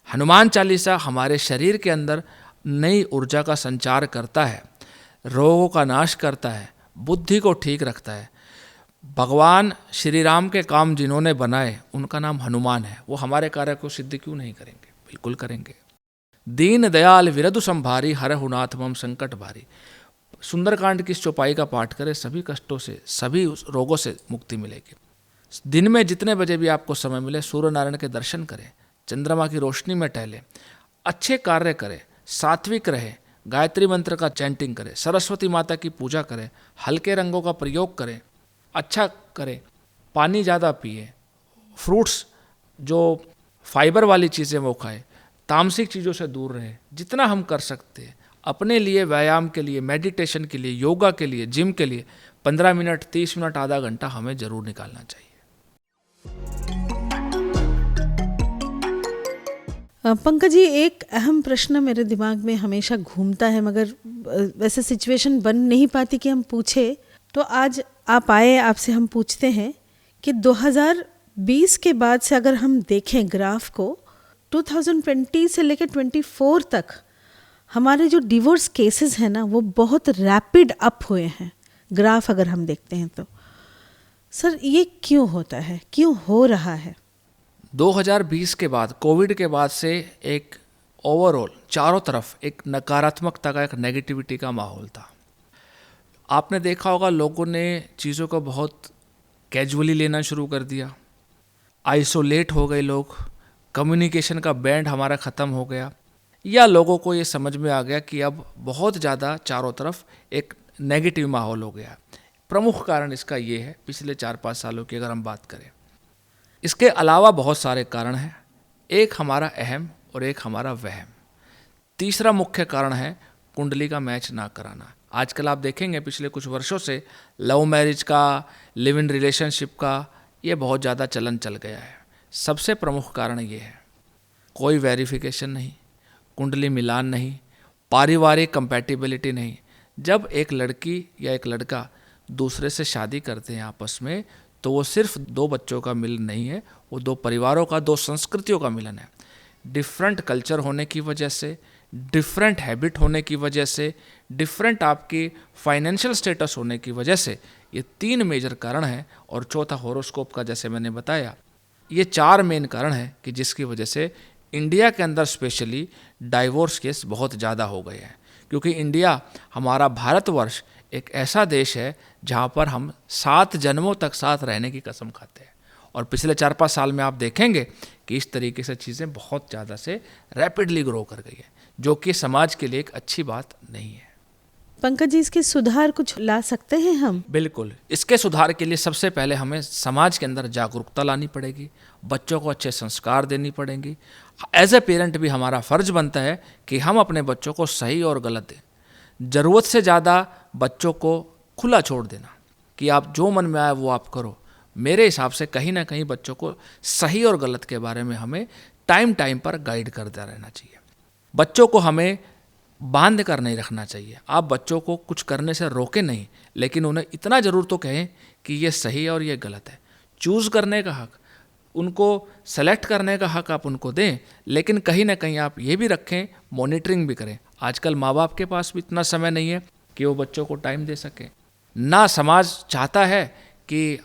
हनुमान चालीसा हमारे शरीर के अंदर नई ऊर्जा का संचार करता है, रोगों का नाश करता है, बुद्धि को ठीक रखता है। भगवान श्री राम के काम जिन्होंने बनाए उनका नाम हनुमान है, वो हमारे कार्य को सिद्ध क्यों नहीं करेंगे? बिल्कुल करेंगे। दीन दयाल विरधु संभारी, हरहु नाथ मम संकट भारी। सुंदरकांड की इस चौपाई का पाठ करें, सभी कष्टों से, सभी रोगों से मुक्ति मिलेगी। दिन में जितने बजे भी आपको समय मिले सूर्य नारायण के दर्शन करें, चंद्रमा की रोशनी में टहलें, अच्छे कार्य करें, सात्विक रहें, गायत्री मंत्र का चैंटिंग करें, सरस्वती माता की पूजा करें, हल्के रंगों का प्रयोग करें, अच्छा करें, पानी ज़्यादा पिए, फ्रूट्स जो फाइबर वाली चीज़ें वो खाएं, तामसिक चीज़ों से दूर रहें। जितना हम कर सकते हैं अपने लिए, व्यायाम के लिए, मेडिटेशन के लिए, योगा के लिए, जिम के लिए 15 मिनट, 30 मिनट, आधा घंटा हमें ज़रूर निकालना चाहिए। पंकज जी, एक अहम प्रश्न मेरे दिमाग में हमेशा घूमता है, मगर वैसे सिचुएशन बन नहीं पाती कि हम पूछे, तो आज आप आए, आपसे हम पूछते हैं कि 2020 के बाद से अगर हम देखें ग्राफ को, 2020 से लेकर 24 तक हमारे जो डिवोर्स केसेस हैं ना, वो बहुत रैपिड अप हुए हैं। ग्राफ अगर हम देखते हैं तो सर ये क्यों होता है, क्यों हो रहा है? 2020 के बाद, कोविड के बाद से एक ओवरऑल चारों तरफ एक नकारात्मकता का, एक नेगेटिविटी का माहौल था। आपने देखा होगा लोगों ने चीज़ों को बहुत कैजुअली लेना शुरू कर दिया, आइसोलेट हो गए लोग, कम्युनिकेशन का बैंड हमारा ख़त्म हो गया, या लोगों को ये समझ में आ गया कि अब बहुत ज़्यादा चारों तरफ एक नेगेटिव माहौल हो गया। प्रमुख कारण इसका ये है, पिछले 4-5 सालों की अगर हम बात करें। इसके अलावा बहुत सारे कारण हैं, एक हमारा अहम और एक हमारा वहम। तीसरा मुख्य कारण है कुंडली का मैच ना कराना। आजकल आप देखेंगे पिछले कुछ वर्षों से लव मैरिज का, लिव इन रिलेशनशिप का ये बहुत ज़्यादा चलन चल गया है। सबसे प्रमुख कारण ये है, कोई वेरिफिकेशन नहीं, कुंडली मिलान नहीं, पारिवारिक कंपैटिबिलिटी नहीं। जब एक लड़की या एक लड़का दूसरे से शादी करते हैं आपस में, तो वो सिर्फ 2 बच्चों का मिलन नहीं है, वो 2 परिवारों का, 2 संस्कृतियों का मिलन है। डिफरेंट कल्चर होने की वजह से, डिफरेंट हैबिट होने की वजह से, डिफरेंट आपकी फाइनेंशियल स्टेटस होने की वजह से, ये 3 मेजर कारण हैं। और चौथा हॉरोस्कोप का, जैसे मैंने बताया, ये 4 मेन कारण हैं कि जिसकी वजह से इंडिया के अंदर स्पेशली डाइवोर्स केस बहुत ज़्यादा हो गए हैं। क्योंकि इंडिया, हमारा भारतवर्ष एक ऐसा देश है जहाँ पर हम 7 जन्मों तक साथ रहने की कसम खाते हैं। और पिछले 4-5 साल में आप देखेंगे कि इस तरीके से चीज़ें बहुत ज़्यादा से रैपिडली ग्रो कर गई है, जो कि समाज के लिए एक अच्छी बात नहीं है। पंकज जी, इसके सुधार कुछ ला सकते हैं हम? बिल्कुल, इसके सुधार के लिए सबसे पहले हमें समाज के अंदर जागरूकता लानी पड़ेगी, बच्चों को अच्छे संस्कार देनी पड़ेंगी। एज ए पेरेंट भी हमारा फ़र्ज बनता है कि हम अपने बच्चों को सही और गलत दें। ज़रूरत से ज़्यादा बच्चों को खुला छोड़ देना कि आप जो मन में आए वो आप करो, मेरे हिसाब से कहीं ना कहीं बच्चों को सही और गलत के बारे में हमें टाइम पर गाइड करता रहना चाहिए। बच्चों को हमें बांध कर नहीं रखना चाहिए। आप बच्चों को कुछ करने से रोके नहीं, लेकिन उन्हें इतना ज़रूर तो कहें कि ये सही है और ये गलत है। चूज़ करने का हक, उनको सेलेक्ट करने का हक आप उनको दें, लेकिन कहीं ना कहीं आप ये भी रखें, मॉनिटरिंग भी करें। आजकल माँ बाप के पास भी इतना समय नहीं है कि वो बच्चों को टाइम दे सकें, ना समाज चाहता है कि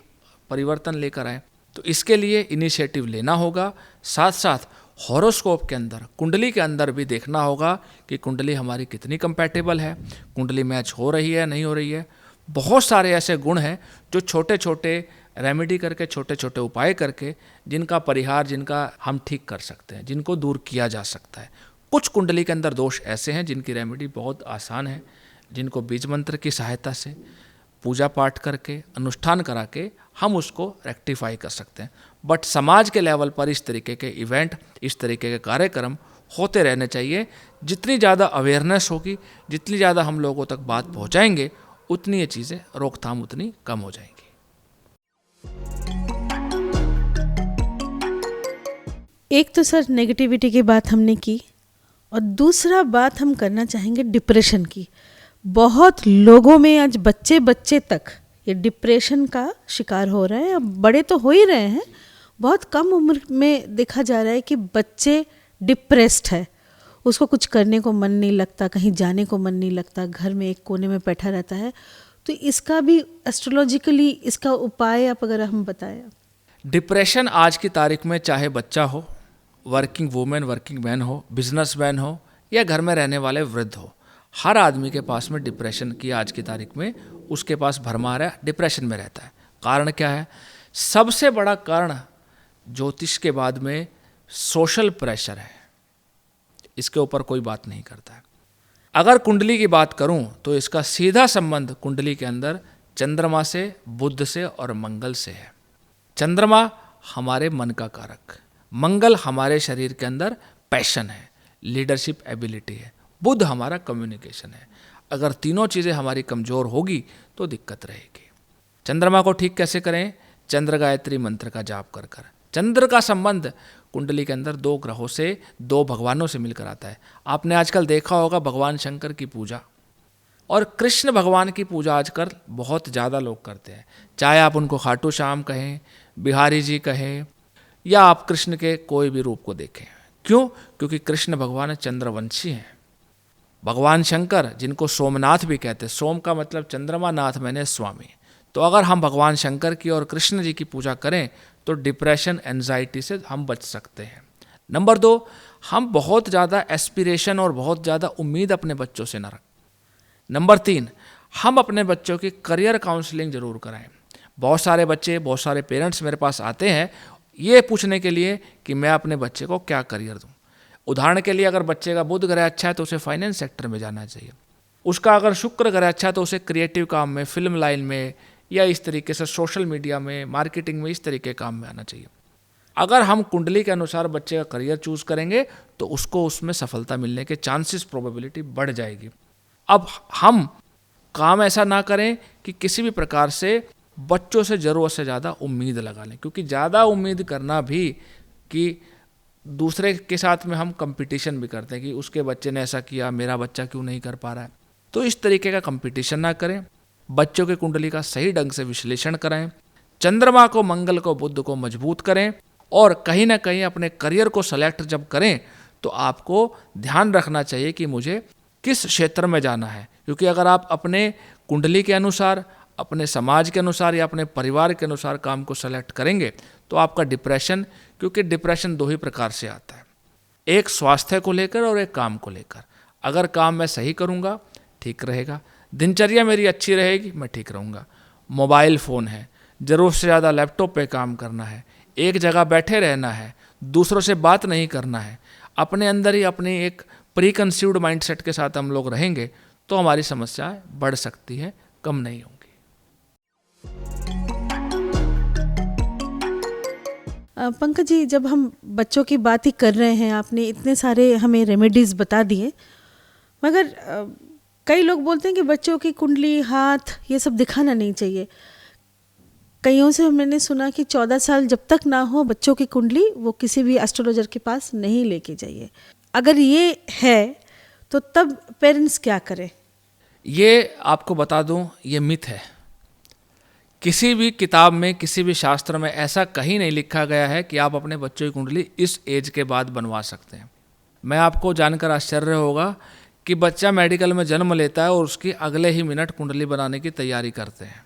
परिवर्तन लेकर आए। तो इसके लिए इनिशिएटिव लेना होगा। साथ साथ हॉरोस्कोप के अंदर, कुंडली के अंदर भी देखना होगा कि कुंडली हमारी कितनी कंपैटिबल है, कुंडली मैच हो रही है नहीं हो रही है। बहुत सारे ऐसे गुण हैं जो छोटे छोटे रेमेडी करके, छोटे छोटे उपाय करके, जिनका परिहार, जिनका हम ठीक कर सकते हैं, जिनको दूर किया जा सकता है। कुछ कुंडली के अंदर दोष ऐसे हैं जिनकी रेमेडी बहुत आसान है, जिनको बीज मंत्र की सहायता से, पूजा पाठ करके, अनुष्ठान करा के हम उसको रेक्टिफाई कर सकते हैं। बट समाज के लेवल पर इस तरीके के इवेंट, इस तरीके के कार्यक्रम होते रहने चाहिए। जितनी ज़्यादा अवेयरनेस होगी, जितनी ज़्यादा हम लोगों तक बात पहुँचाएंगे, उतनी ये चीज़ें रोकथाम उतनी कम हो जाएंगी। एक तो सर नेगेटिविटी की बात हमने की, और दूसरा बात हम करना चाहेंगे डिप्रेशन की। बहुत लोगों में आज बच्चे बच्चे तक ये डिप्रेशन का शिकार हो रहे हैं। अब बड़े तो हो ही रहे हैं, बहुत कम उम्र में देखा जा रहा है कि बच्चे डिप्रेस्ड है, उसको कुछ करने को मन नहीं लगता, कहीं जाने को मन नहीं लगता, घर में एक कोने में बैठा रहता है। तो इसका भी एस्ट्रोलॉजिकली इसका उपाय आप अगर हम बताएं। डिप्रेशन आज की तारीख में चाहे बच्चा हो, वर्किंग वुमेन, वर्किंग मैन हो, बिजनेसमैन हो, या घर में रहने वाले वृद्ध हो, हर आदमी के पास में डिप्रेशन की आज की तारीख में उसके पास भरमार है, डिप्रेशन में रहता है। कारण क्या है? सबसे बड़ा कारण ज्योतिष के बाद में सोशल प्रेशर है। इसके ऊपर कोई बात नहीं करता है। अगर कुंडली की बात करूं तो इसका सीधा संबंध कुंडली के अंदर चंद्रमा से, बुध से और मंगल से है। चंद्रमा हमारे मन का कारक, मंगल हमारे शरीर के अंदर पैशन है, लीडरशिप एबिलिटी है, बुध हमारा कम्युनिकेशन है। अगर तीनों चीज़ें हमारी कमज़ोर होगी तो दिक्कत रहेगी। चंद्रमा को ठीक कैसे करें? चंद्र गायत्री मंत्र का जाप कर कर। चंद्र का संबंध कुंडली के अंदर दो ग्रहों से, दो भगवानों से मिलकर आता है। आपने आजकल देखा होगा भगवान शंकर की पूजा और कृष्ण भगवान की पूजा आजकल बहुत ज़्यादा लोग करते हैं। चाहे आप उनको खाटू श्याम कहें, बिहारी जी कहें, या आप कृष्ण के कोई भी रूप को देखें। क्यों? क्योंकि कृष्ण भगवान चंद्रवंशी हैं। भगवान शंकर, जिनको सोमनाथ भी कहते हैं, सोम का मतलब चंद्रमा, नाथ मैंने स्वामी। तो अगर हम भगवान शंकर की और कृष्ण जी की पूजा करें तो डिप्रेशन, एंजाइटी से हम बच सकते हैं। नंबर 2, हम बहुत ज़्यादा एस्पिरेशन और बहुत ज़्यादा उम्मीद अपने बच्चों से न रखें। नंबर 3, हम अपने बच्चों की करियर काउंसलिंग जरूर कराएं। बहुत सारे बच्चे, बहुत सारे पेरेंट्स मेरे पास आते हैं ये पूछने के लिए कि मैं अपने बच्चे को क्या करियर दूं। उदाहरण के लिए, अगर बच्चे का बुध ग्रह अच्छा है तो उसे फाइनेंस सेक्टर में जाना चाहिए। उसका अगर शुक्र ग्रह अच्छा है तो उसे क्रिएटिव काम में, फिल्म लाइन में, या इस तरीके से सोशल मीडिया में, मार्केटिंग में, इस तरीके काम में आना चाहिए। अगर हम कुंडली के अनुसार बच्चे का करियर चूज करेंगे तो उसको उसमें सफलता मिलने के चांसेस, प्रोबेबिलिटी बढ़ जाएगी। अब हम काम ऐसा ना करें कि किसी भी प्रकार से बच्चों से ज़रूरत से ज़्यादा उम्मीद लगा लें, क्योंकि ज़्यादा उम्मीद करना भी कि दूसरे के साथ में हम कंपटीशन भी करते हैं कि उसके बच्चे ने ऐसा किया, मेरा बच्चा क्यों नहीं कर पा रहा है। तो इस तरीके का कंपटीशन ना करें। बच्चों के कुंडली का सही ढंग से विश्लेषण करें, चंद्रमा को, मंगल को, बुध को मजबूत करें, और कहीं ना कहीं अपने करियर को सेलेक्ट जब करें तो आपको ध्यान रखना चाहिए कि मुझे किस क्षेत्र में जाना है। क्योंकि अगर आप अपने कुंडली के अनुसार, अपने समाज के अनुसार या अपने परिवार के अनुसार काम को सेलेक्ट करेंगे तो आपका डिप्रेशन, क्योंकि डिप्रेशन 2 ही प्रकार से आता है, एक स्वास्थ्य को लेकर और एक काम को लेकर। अगर काम मैं सही करूँगा ठीक रहेगा, दिनचर्या मेरी अच्छी रहेगी, मैं ठीक रहूँगा। मोबाइल फ़ोन है, ज़रूरत से ज़्यादा लैपटॉप पे काम करना है, एक जगह बैठे रहना है, दूसरों से बात नहीं करना है, अपने अंदर ही अपनी एक प्री कंसीव्ड माइंडसेट के साथ हम लोग रहेंगे तो हमारी समस्याएं बढ़ सकती है, कम नहीं होंगी। पंकज जी, जब हम बच्चों की बात ही कर रहे हैं, आपने इतने सारे हमें रेमेडीज़ बता दिए, मगर कई लोग बोलते हैं कि बच्चों की कुंडली, हाथ, ये सब दिखाना नहीं चाहिए। कईयों से मैंने सुना कि 14 साल जब तक ना हो बच्चों की कुंडली, वो किसी भी एस्ट्रोलॉजर के पास नहीं लेके जाइए। अगर ये है तो तब पेरेंट्स क्या करें? ये आपको बता दूं, ये मिथ है। किसी भी किताब में, किसी भी शास्त्र में ऐसा कहीं नहीं लिखा गया है कि आप अपने बच्चों की कुंडली इस एज के बाद बनवा सकते हैं। मैं आपको जानकर आश्चर्य होगा कि बच्चा मेडिकल में जन्म लेता है और उसकी अगले ही मिनट कुंडली बनाने की तैयारी करते हैं।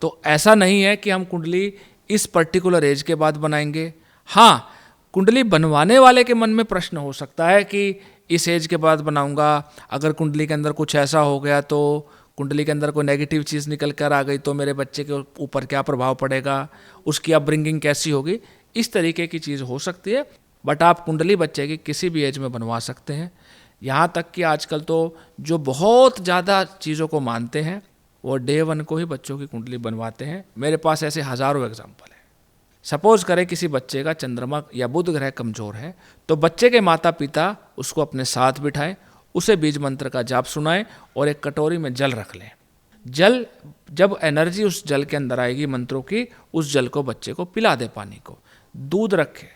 तो ऐसा नहीं है कि हम कुंडली इस पर्टिकुलर एज के बाद बनाएंगे। हाँ, कुंडली बनवाने वाले के मन में प्रश्न हो सकता है कि इस एज के बाद बनाऊंगा, अगर कुंडली के अंदर कुछ ऐसा हो गया तो, कुंडली के अंदर कोई नेगेटिव चीज़ निकल कर आ गई तो मेरे बच्चे के ऊपर क्या प्रभाव पड़ेगा, उसकी अपब्रिंगिंग कैसी होगी, इस तरीके की चीज़ हो सकती है। बट आप कुंडली बच्चे की किसी भी एज में बनवा सकते हैं। यहाँ तक कि आजकल तो जो बहुत ज़्यादा चीज़ों को मानते हैं वो डे 1 को ही बच्चों की कुंडली बनवाते हैं। मेरे पास ऐसे हज़ारों एग्जाम्पल हैं। सपोज करें किसी बच्चे का चंद्रमा या बुध ग्रह कमज़ोर है, तो बच्चे के माता पिता उसको अपने साथ बिठाएं, उसे बीज मंत्र का जाप सुनाएं और एक कटोरी में जल रख लें। जल, जब एनर्जी उस जल के अंदर आएगी मंत्रों की, उस जल को बच्चे को पिला दे। पानी को, दूध रखें,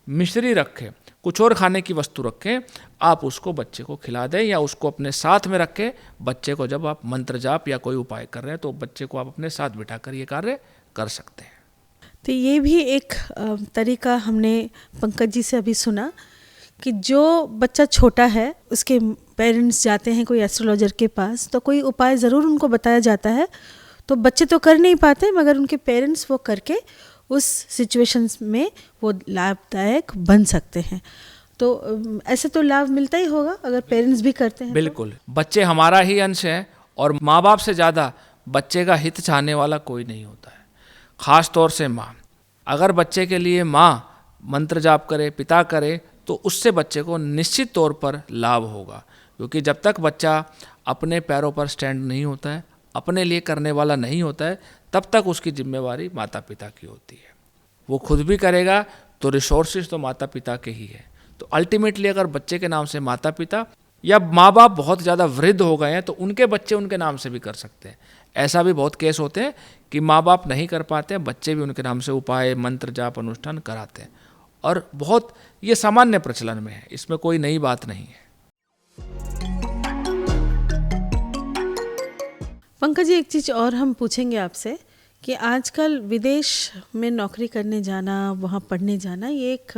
मिश्री रखें, कुछ और खाने की वस्तु रखें, आप उसको बच्चे को खिला दें या उसको अपने साथ में रखें। बच्चे को जब आप मंत्र जाप या कोई उपाय कर रहे हैं तो बच्चे को आप अपने साथ बिठाकर ये कार्य कर सकते हैं। तो ये भी एक तरीका हमने पंकज जी से अभी सुना कि जो बच्चा छोटा है उसके पेरेंट्स जाते हैं कोई एस्ट्रोलॉजर के पास, तो कोई उपाय ज़रूर उनको बताया जाता है, तो बच्चे तो कर नहीं पाते मगर उनके पेरेंट्स वो करके उस सिचुएशंस में वो लाभदायक बन सकते हैं। तो ऐसे तो लाभ मिलता ही होगा अगर पेरेंट्स भी करते हैं। बिल्कुल, बच्चे हमारा ही अंश है और माँ बाप से ज़्यादा बच्चे का हित चाहने वाला कोई नहीं होता है, ख़ास तौर से माँ। अगर बच्चे के लिए माँ मंत्र जाप करे, पिता करे, तो उससे बच्चे को निश्चित तौर पर लाभ होगा। क्योंकि जब तक बच्चा अपने पैरों पर स्टैंड नहीं होता है, अपने लिए करने वाला नहीं होता है, तब तक उसकी जिम्मेवारी माता पिता की होती है। वो खुद भी करेगा तो रिसोर्सेज तो माता पिता के ही है। तो अल्टीमेटली अगर बच्चे के नाम से माता पिता या माँ बाप बहुत ज़्यादा वृद्ध हो गए हैं तो उनके बच्चे उनके नाम से भी कर सकते हैं। ऐसा भी बहुत केस होते हैं कि माँ बाप नहीं कर पाते हैं, बच्चे भी उनके नाम से उपाय, मंत्र जाप, अनुष्ठान कराते हैं और बहुत ये सामान्य प्रचलन में है, इसमें कोई नई बात नहीं है। पंकज जी, एक चीज़ और हम पूछेंगे आपसे कि आजकल विदेश में नौकरी करने जाना, वहाँ पढ़ने जाना, ये एक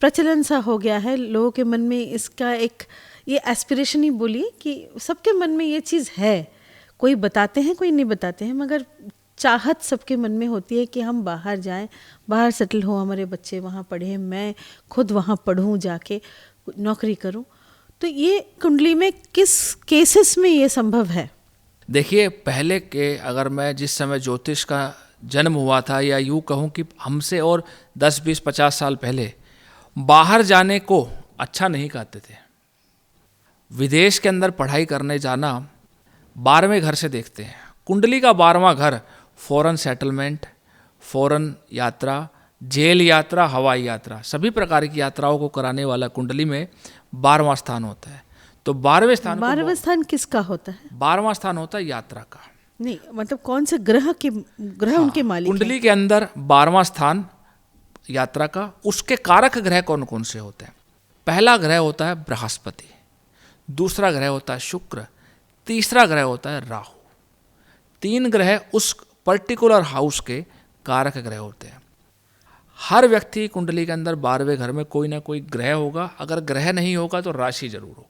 प्रचलन सा हो गया है। लोगों के मन में इसका एक ये एस्पिरेशन ही बोलिए कि सबके मन में ये चीज़ है। कोई बताते हैं, कोई नहीं बताते हैं, मगर चाहत सबके मन में होती है कि हम बाहर जाएं, बाहर सेटल हो, हमारे बच्चे वहाँ पढ़ें, मैं खुद वहाँ पढ़ूँ, जाके नौकरी करूँ। तो ये कुंडली में किस केसेस में ये संभव है? देखिए, पहले के अगर मैं जिस समय ज्योतिष का जन्म हुआ था, या यूँ कहूँ कि हमसे और 10, 20, 50 साल पहले बाहर जाने को अच्छा नहीं कहते थे। विदेश के अंदर पढ़ाई करने जाना 12वें घर से देखते हैं। कुंडली का 12वां घर फॉरेन सेटलमेंट, फॉरेन यात्रा, जेल यात्रा, हवाई यात्रा, सभी प्रकार की यात्राओं को कराने वाला कुंडली में 12वां स्थान होता है। तो 12वें स्थान किसका होता है? 12वां स्थान होता है यात्रा का। नहीं, मतलब कौन से ग्रह उनके मालिक हैं? कुंडली के अंदर 12वां स्थान यात्रा का, उसके कारक ग्रह कौन कौन से होते हैं? पहला ग्रह होता है बृहस्पति, दूसरा ग्रह होता है शुक्र, तीसरा ग्रह होता है राहु। 3 ग्रह उस पर्टिकुलर हाउस के कारक ग्रह होते हैं। हर व्यक्ति कुंडली के अंदर 12वें घर में कोई ना कोई ग्रह होगा। अगर ग्रह नहीं होगा तो राशि जरूर हो।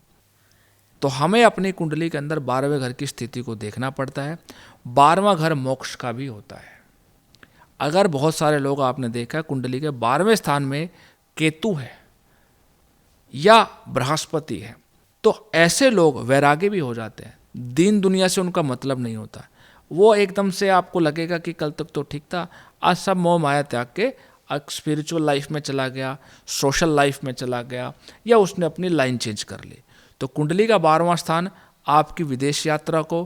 तो हमें अपनी कुंडली के अंदर 12वें घर की स्थिति को देखना पड़ता है। 12वां घर मोक्ष का भी होता है। अगर बहुत सारे लोग आपने देखा कुंडली के 12वें स्थान में केतु है या बृहस्पति है, तो ऐसे लोग वैरागी भी हो जाते हैं। दीन दुनिया से उनका मतलब नहीं होता। वो एकदम से आपको लगेगा कि कल तक तो ठीक था, आज सब मोह माया त्याग के स्पिरिचुअल लाइफ में चला गया, सोशल लाइफ में चला गया, या उसने अपनी लाइन चेंज कर ली। तो कुंडली का 12वां स्थान आपकी विदेश यात्रा को,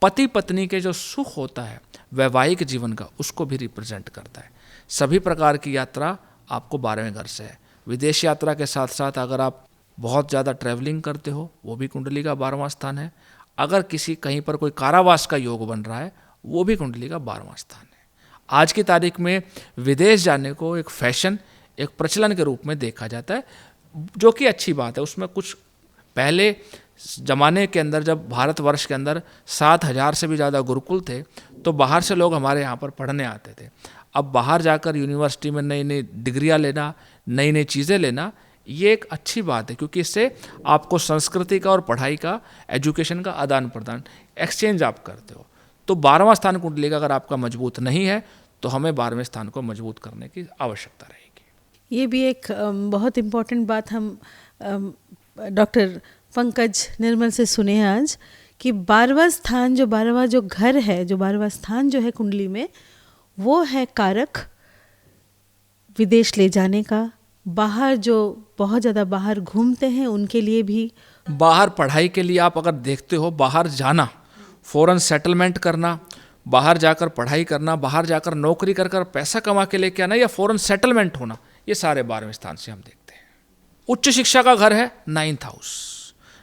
पति पत्नी के जो सुख होता है वैवाहिक जीवन का, उसको भी रिप्रेजेंट करता है। सभी प्रकार की यात्रा आपको 12वें घर से है। विदेश यात्रा के साथ साथ अगर आप बहुत ज़्यादा ट्रैवलिंग करते हो, वो भी कुंडली का 12वां स्थान है। अगर किसी कहीं पर कोई कारावास का योग बन रहा है, वो भी कुंडली का 12वां स्थान है। आज की तारीख में विदेश जाने को एक फैशन, एक प्रचलन के रूप में देखा जाता है, जो कि अच्छी बात है। उसमें कुछ पहले ज़माने के अंदर जब भारतवर्ष के अंदर 7,000 से भी ज़्यादा गुरुकुल थे, तो बाहर से लोग हमारे यहाँ पर पढ़ने आते थे। अब बाहर जाकर यूनिवर्सिटी में नई नई डिग्रियाँ लेना, नई नई चीज़ें लेना, ये एक अच्छी बात है, क्योंकि इससे आपको संस्कृति का और पढ़ाई का, एजुकेशन का आदान प्रदान, एक्सचेंज आप करते हो। तो 12वां स्थान कुंडली का अगर आपका मजबूत नहीं है तो हमें 12वें स्थान को मजबूत करने की आवश्यकता रहेगी। ये भी एक बहुत इम्पोर्टेंट बात हम डॉक्टर पंकज निर्मल से सुने हैं आज, कि 12वां स्थान, जो 12वां जो घर है, जो 12वां स्थान जो है कुंडली में, वो है कारक विदेश ले जाने का, बाहर जो बहुत ज़्यादा बाहर घूमते हैं उनके लिए भी? बाहर पढ़ाई के लिए आप अगर देखते हो, बाहर जाना, फॉरेन सेटलमेंट करना, बाहर जाकर पढ़ाई करना, बाहर जाकर नौकरी कर कर पैसा कमा के लेके आना या फॉरेन सेटलमेंट होना, ये सारे 12वें स्थान से हम देखते हैं। उच्च शिक्षा का घर है 9th हाउस।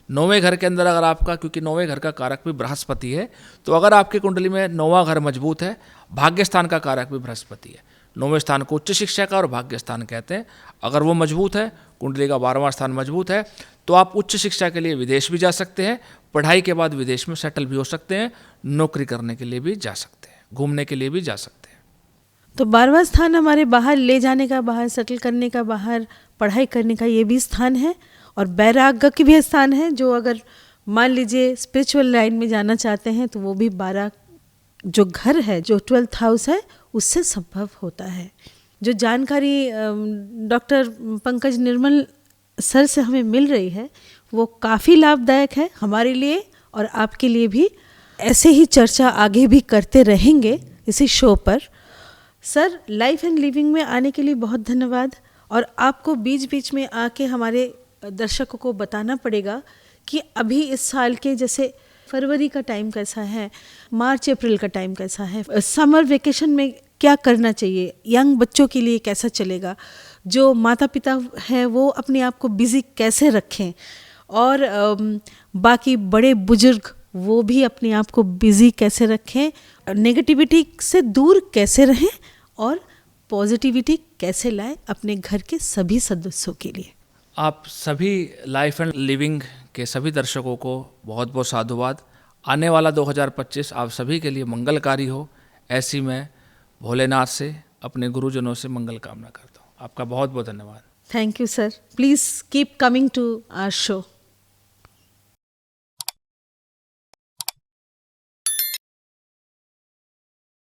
9वें घर के अंदर अगर आपका, क्योंकि 9वें घर का कारक भी बृहस्पति है, तो अगर आपकी कुंडली में 9वां घर मजबूत है, भाग्य स्थान का कारक भी बृहस्पति है। 9वें स्थान को उच्च शिक्षा का और भाग्य स्थान कहते हैं। अगर वो मजबूत है, कुंडली का 12वां स्थान मजबूत है, तो आप उच्च शिक्षा के लिए विदेश भी जा सकते हैं, पढ़ाई के बाद विदेश में सेटल भी हो सकते हैं, नौकरी करने के लिए भी जा सकते हैं, घूमने के लिए भी जा सकते हैं। तो 12वां स्थान हमारे बाहर ले जाने का, बाहर सेटल करने का, बाहर पढ़ाई करने का, ये भी स्थान है। और वैराग्य की भी स्थान है, जो अगर मान लीजिए स्पिरिचुअल लाइन में जाना चाहते हैं तो वो भी 12 जो घर है, जो 12th हाउस है, उससे संभव होता है। जो जानकारी डॉक्टर पंकज निर्मल सर से हमें मिल रही है वो काफ़ी लाभदायक है हमारे लिए और आपके लिए भी। ऐसे ही चर्चा आगे भी करते रहेंगे इसी शो पर। सर, लाइफ एंड लिविंग में आने के लिए बहुत धन्यवाद। और आपको बीच बीच में आके हमारे दर्शकों को बताना पड़ेगा कि अभी इस साल के, जैसे फरवरी का टाइम कैसा है, मार्च अप्रैल का टाइम कैसा है, समर वेकेशन में क्या करना चाहिए, यंग बच्चों के लिए कैसा चलेगा, जो माता पिता हैं वो अपने आप को बिज़ी कैसे रखें, और बाकी बड़े बुजुर्ग वो भी अपने आप को बिज़ी कैसे रखें, नेगेटिविटी से दूर कैसे रहें और पॉजिटिविटी कैसे लाएं अपने घर के सभी सदस्यों के लिए। आप सभी लाइफ एंड लिविंग के सभी दर्शकों को बहुत बहुत साधुवाद। आने वाला 2025 आप सभी के लिए मंगलकारी हो, ऐसी मैं भोलेनाथ से, अपने गुरुजनों से मंगल कामना करता हूँ। आपका बहुत बहुत धन्यवाद। Thank you sir. Please keep coming to our show.